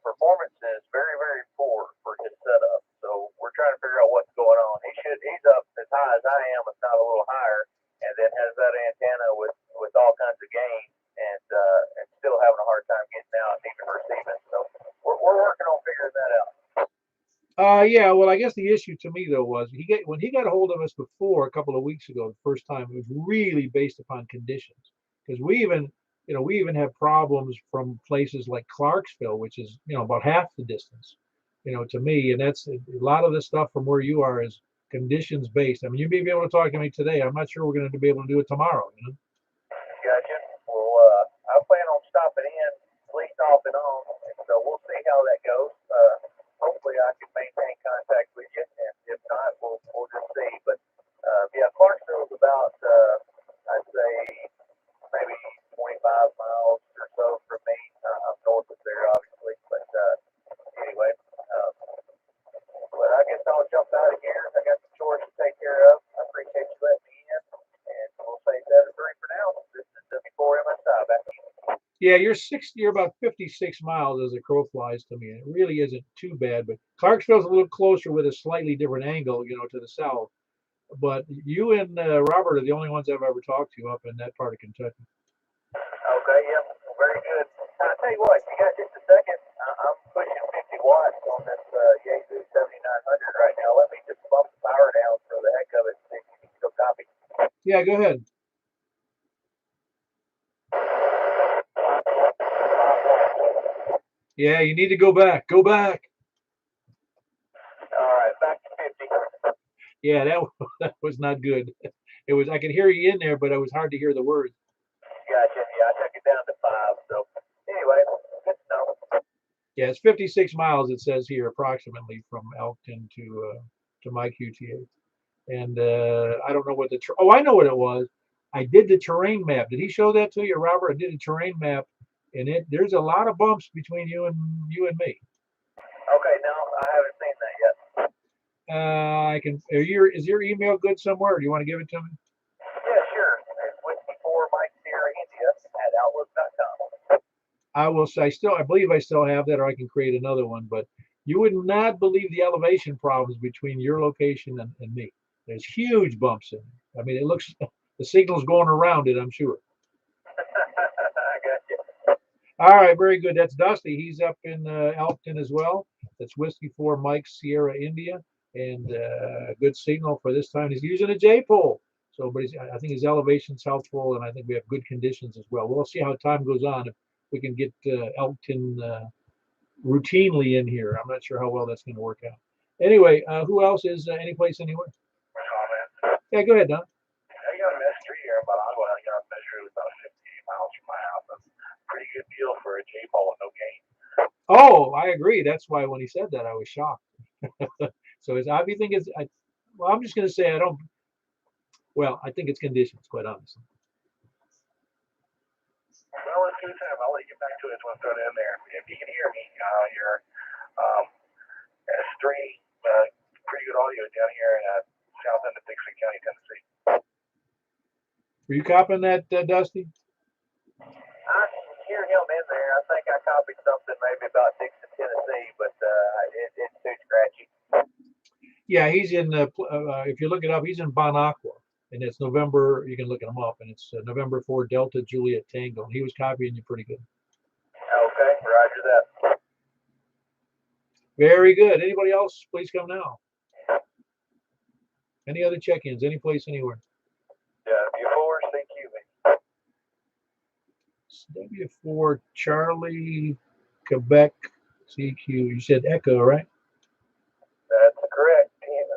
performance is very very poor for his setup. So we're trying to figure out what's going on. He's up as high as I am, if not a little higher, and then has that antenna with all kinds of gain, and still having a hard time getting out and even receiving. So we're working on figuring that out. Yeah, well, I guess the issue to me though was when he got a hold of us before a couple of weeks ago, the first time, it was really based upon conditions, because we even have problems from places like Clarksville, which is about half the distance, to me, and that's a lot of the stuff from where you are is conditions based. I mean, you may be able to talk to me today. I'm not sure we're going to be able to do it tomorrow. Gotcha. Well, I plan on stopping in at least off and on, and so we'll see how that goes. Hopefully, I can maintain contact with you, and if not, we'll just see. But yeah, Clarksville is about I'd say maybe 25 miles or so from me. I'm north of there, obviously, but anyway. But I guess I'll jump out of here. I got some chores to take care of. I appreciate you letting me in, and we'll say 7-3 for Yeah, you're about 56 miles as the crow flies to me. And it really isn't too bad, but Clarksville's a little closer with a slightly different angle, to the south. But you and Robert are the only ones I've ever talked to up in that part of Kentucky. Okay, yep, very good. I tell you what, you got just a second. I'm pushing 50 watts on this Yaesu 7900 right now. Let me just bump the power down for the heck of it. See if you can still copy. Yeah, go ahead. Yeah, you need to go back. Go back. All right, back to 50. Yeah, that was not good. It was I could hear you in there, but it was hard to hear the words. Gotcha. Yeah, I took it down to 5. So anyway, good to know. Yeah, it's 56 miles. It says here approximately from Elkton to my QTA. And I don't know what oh, I know what it was. I did the terrain map. Did he show that to you, Robert? I did a terrain map, and there's a lot of bumps between you and me. Okay, no, I haven't seen that yet. I can. Is your email good somewhere? Or do you want to give it to me? Yeah, sure. It's with before Mike Sierra India at outlook.com. I will say I believe I still have that, or I can create another one. But you would not believe the elevation problems between your location and me. There's huge bumps in it. I mean, it looks the signal's going around it, I'm sure. I got you. All right, very good. That's Dusty. He's up in Elkton as well. That's Whiskey 4 Mike Sierra India, and good signal for this time. He's using a J pole, so but I think his elevation's helpful, and I think we have good conditions as well. We'll see how time goes on if we can get Elkton routinely in here. I'm not sure how well that's going to work out. Anyway, who else is any place anywhere? Comment. Yeah, go ahead, Don. I got a mystery here in Managua. I got a measure about 50 miles from my house. That's a pretty good deal for a J ball with no gain. Oh, I agree. That's why when he said that, I was shocked. So I think well, I'm just going to say I don't. Well, I think it's conditions, quite honestly. Well, let's do time. I'll let you get back to it once I throw it in there. If you can hear me, your S3, pretty good audio down here in south end of Dixon County, Tennessee. Were you copying that, Dusty? I can hear him in there. I think I copied something maybe about Dixon, Tennessee, but it's too scratchy. Yeah, he's in. If you look it up, he's in Bon Aqua, and it's November. You can look him up, and it's November 4 Delta Juliet Tango. And he was copying you pretty good. Okay, roger that. Very good. Anybody else? Please come now. Any other check-ins? Any place, anywhere? W4 CQ. W4 Charlie Quebec CQ. You said Echo, right? That's correct. And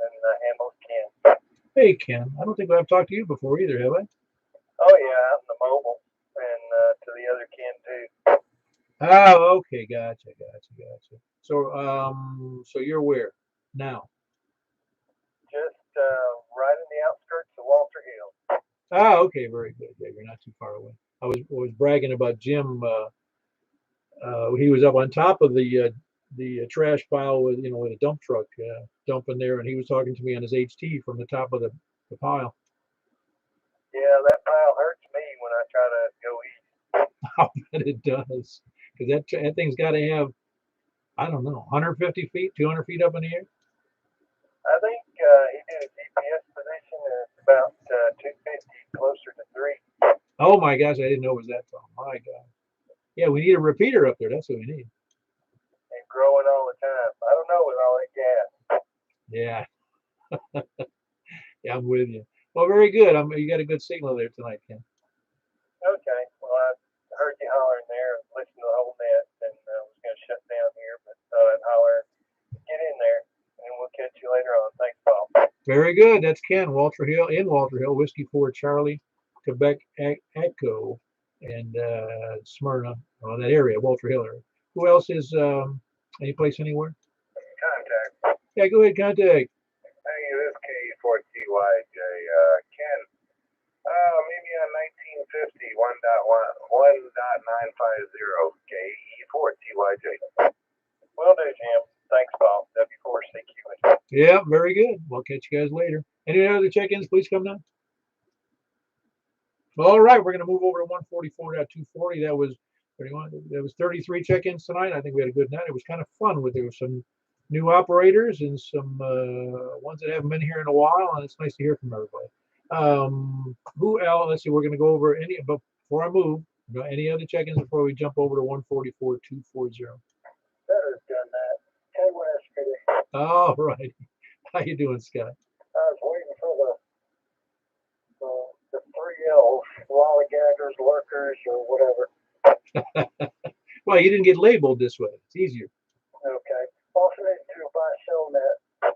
Hamels Ken. Hey, Ken. I don't think I've talked to you before either, have I? Oh yeah, I'm the mobile, and to the other Ken too. Oh, okay. Gotcha. So, so you're where now? Just right in the outskirts of Walter Hill. Oh, okay. Very good. Yeah, you're not too far away. I was bragging about Jim. He was up on top of the trash pile with with a dump truck dumping there, and he was talking to me on his HT from the top of the pile. Yeah, that pile hurts me when I try to go east. I bet it does, because that thing's got to have, I don't know, 150 feet, 200 feet up in the air. I think he did a GPS position and it's about 250, closer to 3. Oh my gosh, I didn't know it was that tall. My God. Yeah, we need a repeater up there. That's what we need. And growing all the time. I don't know with all that gas. Yeah. Yeah, I'm with you. Well, very good. You got a good signal there tonight, Ken. Okay. Well, I heard you hollering there and listened to the whole net, and was going to shut down here, but I'd holler, get in there, and we'll catch you later on. Thanks, Paul. Very good. That's Ken, Walter Hill, Whiskey 4 Charlie, Quebec Echo, and Smyrna, that area, Walter Hill area. Who else is any place anywhere? Contact. Yeah, go ahead, contact. Hey, this K4TYJ. Ken, maybe on 1950, 1.950, KE4TYJ. Will do, Jim. Thanks, Paul. W4CQ. Yeah, very good. We'll catch you guys later. Any other check-ins, please come down. All right, we're going to move over to 144.240. That was 31. There was 33 check-ins tonight. I think we had a good night. It was kind of fun. There were some new operators and some ones that haven't been here in a while, and it's nice to hear from everybody. Who else? Let's see. We're going to go over any. But before I move, any other check-ins before we jump over to 144-240? Better's done that. Kay West today. All right. How you doing, Scott? I was waiting for the 3 L's, lollygaggers, lurkers, or whatever. Well, you didn't get labeled this way. It's easier. Okay. Also need to do a buy sell net.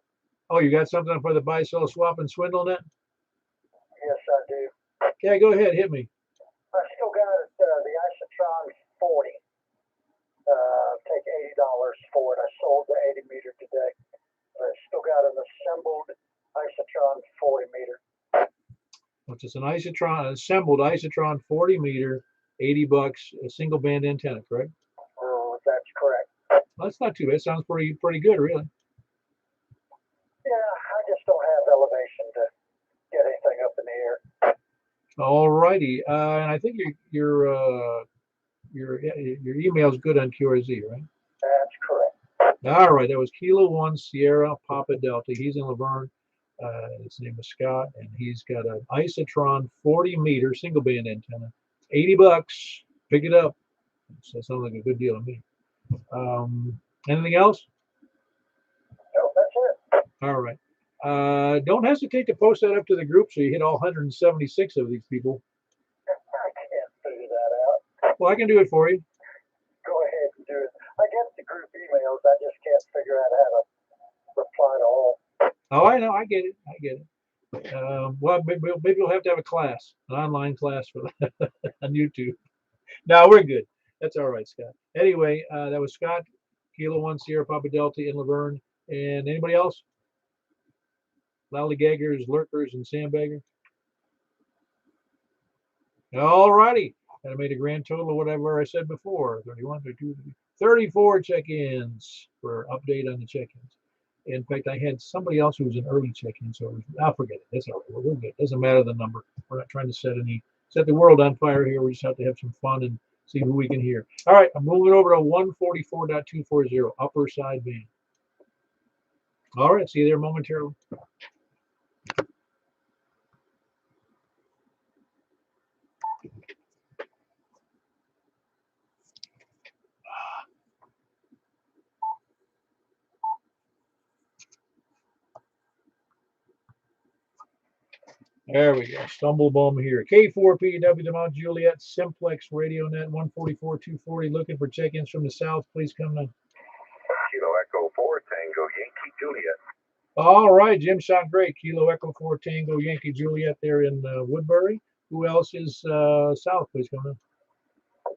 Oh, you got something for the buy, sell, swap, and swindle net? Yes, I do. Okay, go ahead. Hit me. I still got it, the Isotron 40. Take $80 for it. I sold the 80 meter today. I still got an assembled Isotron 40 meter. Which is an Isotron, assembled Isotron 40 meter, $80, a single band antenna, correct? That's correct. Well, that's not too bad. Sounds pretty good, really. Yeah, I just don't have elevation to get anything up in the air. All righty. And I think your email is good on QRZ, right? That's correct. All right. That was Kilo 1 Sierra Papa Delta. He's in Laverne. His name is Scott, and he's got an Isotron 40 meter single band antenna. $80. Pick it up. So that sounds like a good deal to me. Anything else? No, that's it. All right. Don't hesitate to post that up to the group so you hit all 176 of these people. I can't figure that out. Well, I can do it for you. Go ahead and do it. I get the group emails. I just can't figure out how to reply to all. Oh, I know. I get it. Well, maybe we'll have to have a class, an online class for that on YouTube. No, we're good. That's all right, Scott. Anyway, that was Scott, Kilo 1 Sierra Papa Delta in Laverne. And anybody else? Lollygaggers, lurkers, and sandbaggers? All righty. And I made a grand total of whatever I said before. 31, 32, 34 check-ins for update on the check-ins. In fact, I had somebody else who was an early check-in, so I'll forget it. That's all right. We're good. Doesn't matter the number. We're not trying to set the world on fire here. We just have to have some fun and see who we can hear. All right, I'm moving over to 144.240, upper side band. All right, see you there momentarily. There we go. Stumble bum here. K4PW to Mount Juliet, Simplex Radio Net 144-240. Looking for check-ins from the south. Please come in. Kilo Echo 4 Tango Yankee Juliet. All right, Jim, sound great. Kilo Echo 4 Tango Yankee Juliet there in Woodbury. Who else is south? Please come in.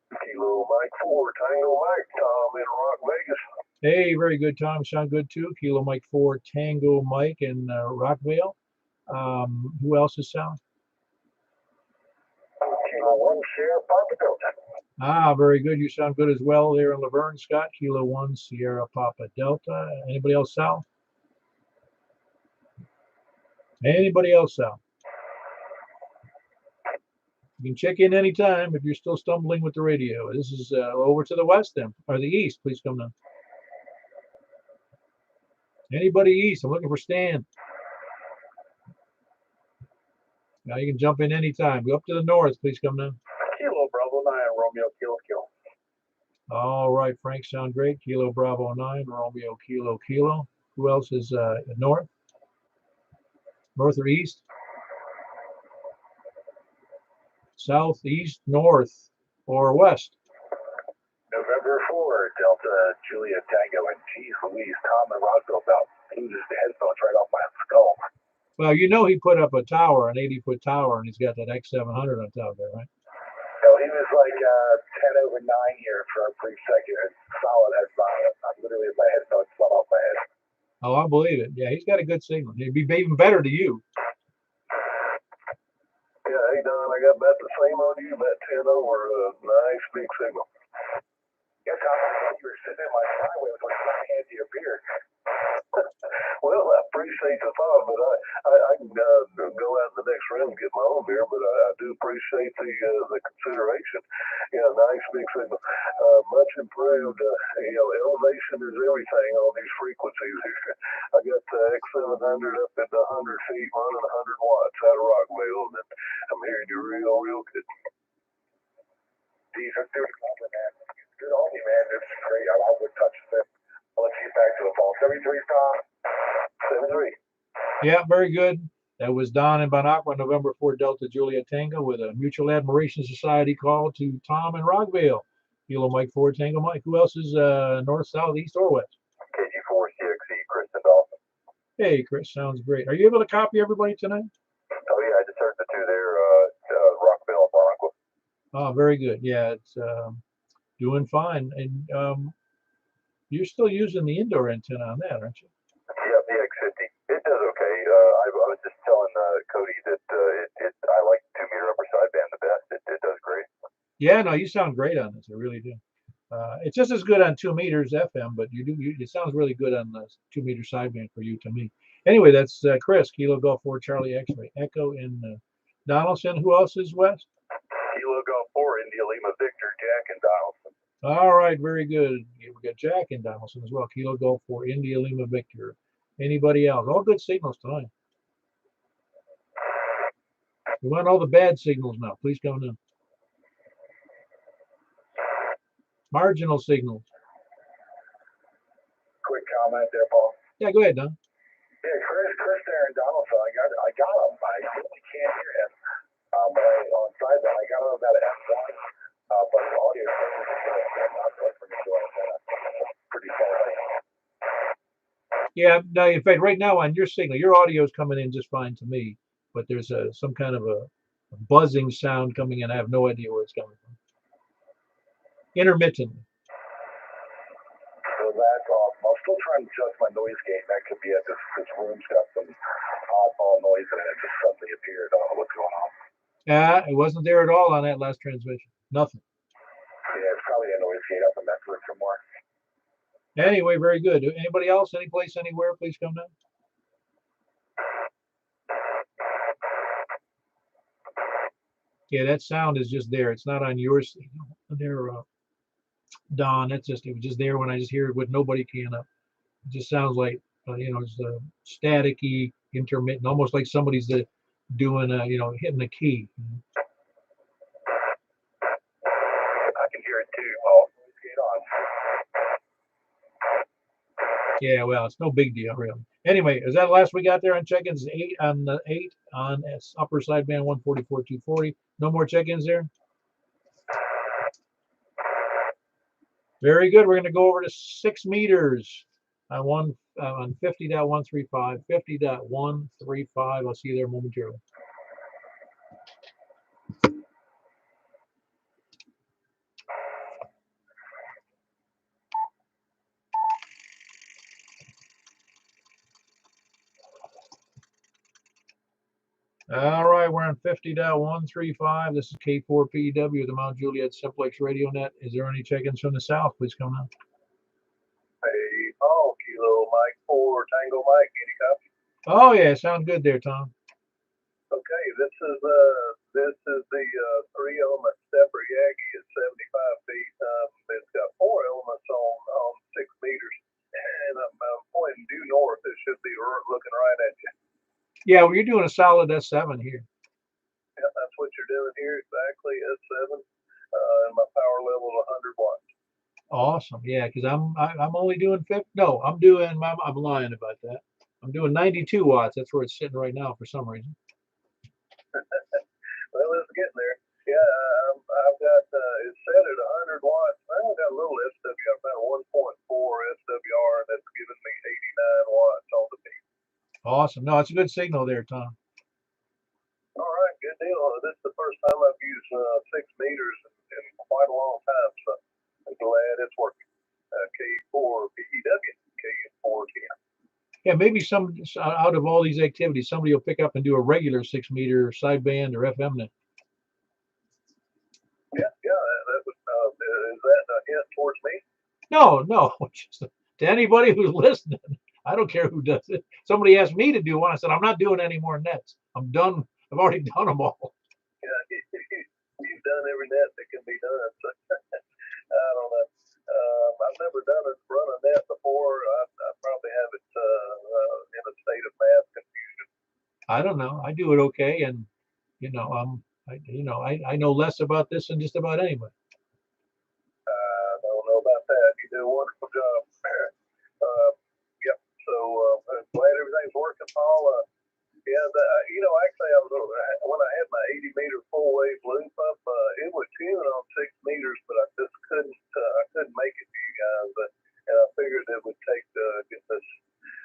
Kilo Mike 4 Tango Mike, Tom in Rock Vegas. Hey, very good, Tom. Sound good too. Kilo Mike 4 Tango Mike in Rockvale. Who else is south? Kilo 1 Sierra Papa Delta. Very good. You sound good as well there in Laverne, Scott. Kilo 1 Sierra Papa Delta. Anybody else south? Anybody else south? You can check in anytime if you're still stumbling with the radio. This is over to the west then, or the east. Please come down. Anybody east? I'm looking for Stan. Now you can jump in anytime. Go up to the north. Please come down. Kilo Bravo 9 Romeo Kilo Kilo. All right, Frank, sound great. Kilo Bravo 9 Romeo Kilo Kilo. Who else is north? North or east? South, east, north, or west? November 4 Delta Juliet Tango and geez Louise, Tom and Rockville about blew the headphones right off my skull. Well, you know he put up a tower, an 80-foot tower, and he's got that X700 on top there, right? No, he was like 10 over 9 here for a brief second. And solid as I literally my headphones fell off my head. Oh, I believe it. Yeah, he's got a good signal. He'd be even better to you. Yeah, hey Don, I got about the same on you, about 10 over, nice big signal. Yeah, Tom, I thought you were sitting in my driveway with like my hand to your beer. Well, I appreciate the thought, but I can go out in the next room and get my own beer, but I do appreciate the consideration. Yeah, nice Thanks, Big Signal. Much improved. Elevation is everything on these frequencies here. I got X700 up at 100 feet, running 100 watts out of Rockville, and I'm hearing you real good. These are good, man. Good on you, man. This is great. I would touch it. Let's get back to the ball. 73, Tom. 73. Yeah, very good. That was Don in Banacqua, November 4 Delta Juliet Tango with a Mutual Admiration Society call to Tom in Rockville. Kilo Mike 4 Tango Mike. Who else is north, south, east, or west? KG4CXE, Kristen Dawson. Hey, Chris, sounds great. Are you able to copy everybody tonight? Oh, yeah, I just heard the two there, Rockville and Banacqua. Oh, very good. Yeah, it's doing fine. And you're still using the indoor antenna on that, aren't you? Yeah, the X50. It does okay. I was just telling Cody that I like 2-meter upper sideband the best. It does great. Yeah, no, you sound great on this. I really do. It's just as good on 2 meters FM, but it sounds really good on the 2-meter sideband for you to me. Anyway, that's Chris, Kilo Golf 4 Charlie X-Ray Echo in Donaldson. Who else is west? Kilo Golf 4 India Lima Victor, Jack and Donaldson. All right, very good. We got Jack in Donaldson as well. Kilo Golf 4 India Lima Victor. Anybody else? All good signals tonight. We want all the bad signals now. Please come in. Marginal signals. Quick comment there, Paul. Yeah, go ahead, Don. Yeah, Chris there in Donaldson. I got him. I really can't hear him. But on sideband, I got him about an F1. But the audio is not good for me. Pretty far. Yeah, no, in fact, right now on your signal, your audio is coming in just fine to me, but there's some kind of a buzzing sound coming in. I have no idea where it's coming from. Intermittently. So that's awesome. I'm still trying to adjust my noise gate. That could be it. This room's got some oddball noise in it. It just suddenly appeared. I don't know what's going on. Yeah, it wasn't there at all on that last transmission. Nothing. Yeah, it's probably a noise gate up in that room somewhere. Anyway, very good. Anybody else? Any place, anywhere? Please come down. Yeah, that sound is just there. It's not on your signal. There, Don. It was just there when I just hear it with nobody keying up. It just sounds like it's staticky, intermittent, almost like somebody's doing hitting a key. I can hear it too, Paul. Get on. Yeah, well, it's no big deal, really. Anyway, is that the last we got there on check-ins? 8 on the 8 on upper sideband 144 240. No more check-ins there. Very good. We're going to go over to 6 meters on 50.135, 50.135. I'll see you there momentarily. All right, we're on 50.135. This is K4PEW, the Mount Juliet Simplex Radio Net. Is there any check-ins from the south? Please come on. Hey, Paul, Kilo Mike 4 Tango Mike. Any copy? Oh yeah, sounds good there, Tom. Okay, this is the 3-element stepper Yagi at 75 feet. It's got 4 elements on 6 meters, and I'm pointing due north. It should be looking right at you. Yeah, well, you're doing a solid S7 here. Yeah, that's what you're doing here, exactly, S7, and my power level is 100 watts. Awesome, yeah, because I'm only doing 50. No, I'm lying about that. I'm doing 92 watts. That's where it's sitting right now for some reason. Well, it's getting there. Yeah, I've got it's set at 100 watts. I've got a little SWR, about 1.4 SWR, and that's giving me 89 watts on the peak. Awesome. No, it's a good signal there, Tom. All right, good deal. This is the first time I've used 6 meters in quite a long time, so I'm glad it's working. K4PEW, K4TM. Yeah, maybe some out of all these activities, somebody will pick up and do a regular 6 meter sideband or FM net. Yeah, that was. Is that a hint towards me? No, just to anybody who's listening. I don't care who does it. Somebody asked me to do one. I said, I'm not doing any more nets. I'm done. I've already done them all. Yeah, you've done every net that can be done. So. I don't know. I do it okay, and I know less about this than just about anybody. I don't know about that. You do a wonderful job. Yep. So glad everything's working, Paul. Yeah, actually, when I had my 80-meter full wave loop up, it was tuning on 6 meters, but I just couldn't make it to you guys. And I figured it would take to get this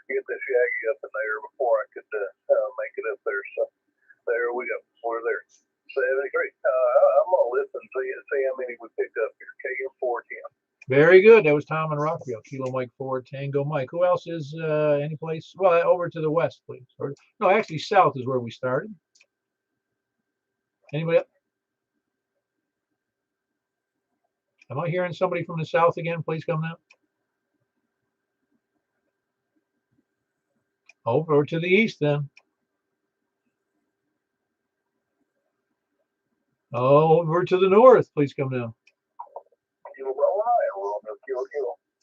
Yagi up in there before I could make it up there. So there we go. We're there. 73. I'm gonna listen to you and see how many we pick up here. KM410. Very good. That was Tom and Rockville. Kilo Mike 4, Tango Mike. Who else is any place? Well, over to the west, please. Or, no, actually, south is where we started. Anybody else? Am I hearing somebody from the south again? Please come now. Over to the east, then. Over to the north. Please come down.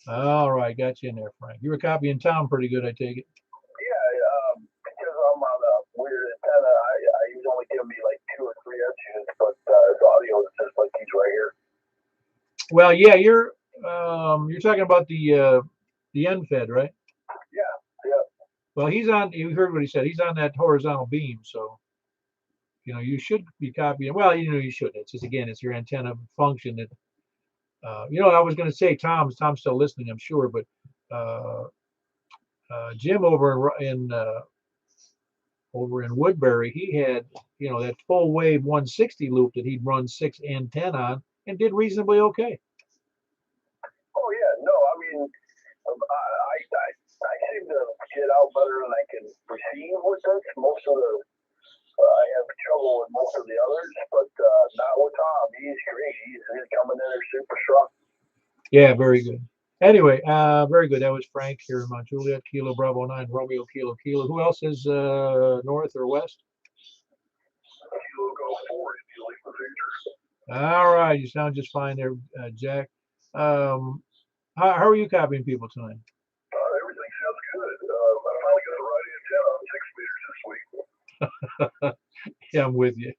All right, got you in there, Frank. You were copying Tom pretty good, I take it. Yeah, because I'm on a weird antenna, he's only giving me like 2 or 3 inches, but his audio is just like he's right here. Well, yeah, you're talking about the end fed, right? Yeah. Well, he's on. You heard what he said. He's on that horizontal beam, so you should be copying. Well, you should. It's just it's your antenna function that. I was going to say Tom's still listening, I'm sure, but Jim over in Woodbury, he had that full wave 160 loop that he'd run 6 and 10 on and did reasonably okay. Oh yeah, no, I mean, I seem to get out better than I can receive with this. Most of the I have trouble with most of the others, but not with Tom. He's great. He's coming in there super strong. Yeah, very good. Anyway, very good. That was Frank here in Mount Juliet, Kilo Bravo 9, Romeo Kilo Kilo. Who else is north or west? Kilo Go 4 if you leave the future. All right, you sound just fine there, Jack. How are you copying people tonight? Everything sounds good. I finally got the right antenna on 6 meters this week. Yeah, I'm with you.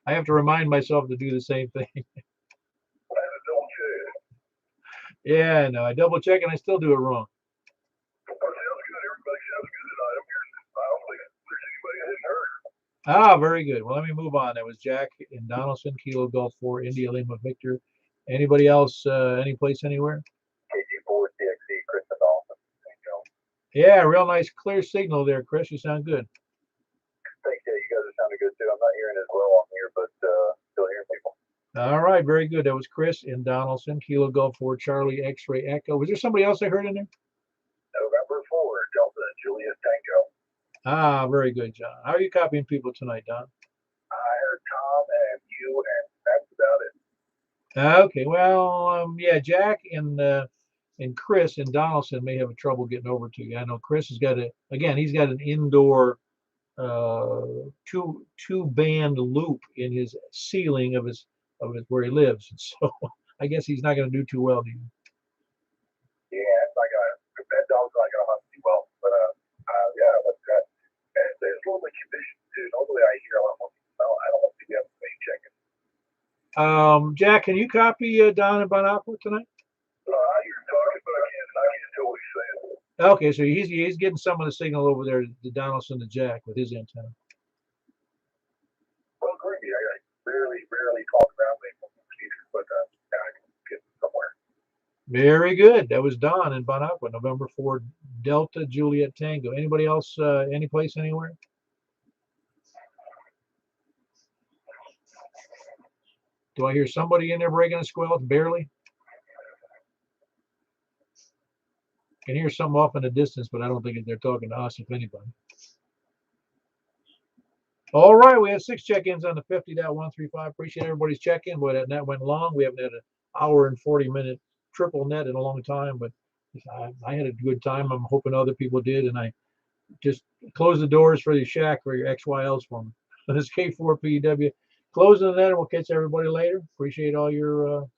I have to remind myself to do the same thing. I had to double check. Yeah, no, I double check and I still do it wrong. Sounds good. Everybody sounds good tonight. I'm here. I don't think there's anybody I hadn't heard. Ah, very good. Well, let me move on. That was Jack in Donaldson, Kilo Golf 4, India Lima Victor. Anybody else, any place, anywhere? KG4, CXE, Chris and Dolphin. Yeah, real nice, clear signal there, Chris. You sound good. Thanks, yeah, you guys are sounding good too. I'm not hearing as well on here, but still hearing people. All right, very good. That was Chris in Donaldson, Kilo Golf 4, Charlie X-Ray Echo. Was there somebody else I heard in there? November 4, Delta Juliet Tango. Ah, very good, John. How are you copying people tonight, Don? I heard Tom and you, and that's about it. Okay, well, yeah, Jack and Chris in Donaldson may have trouble getting over to you. I know Chris has got he's got an indoor two band loop in his ceiling of his where he lives. So I guess he's not going to do too well, do you? Yeah, it's like that dog's not going to hunt too well, but yeah, but there's a little bit of condition too. Normally I hear a lot more people. I don't want to be able to be checking. Jack, can you copy Don and Bon Aqua tonight? I hear him talking, but I can't tell what he's saying. Okay, so he's getting some of the signal over there to Donaldson to Jack with his antenna. Well, great. I rarely talk around me, but I can get somewhere. Very good. That was Don in Bon Aqua, November 4, Delta Juliet Tango. Anybody else? Any place, anywhere? Do I hear somebody in there breaking a squelch? Barely. Can hear something off in the distance, but I don't think they're talking to us, if anybody. All right, we have 6 check-ins on the 50.135. Appreciate everybody's check-in. Boy, that net went long. We haven't had an hour and 40-minute triple net in a long time, but I had a good time. I'm hoping other people did, and I just closed the doors for your shack for your XYLs for me. This is K4PW. Closing the net, and we'll catch everybody later. Appreciate all your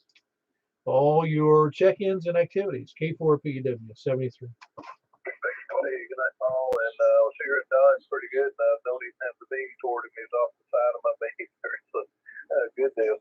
check-ins and activities. K4PW 73. Thanks, buddy. Good night, Paul. and I was here at Don's pretty good. And I don't even have the beam toward him. He's off the side of my beam there. So good deal.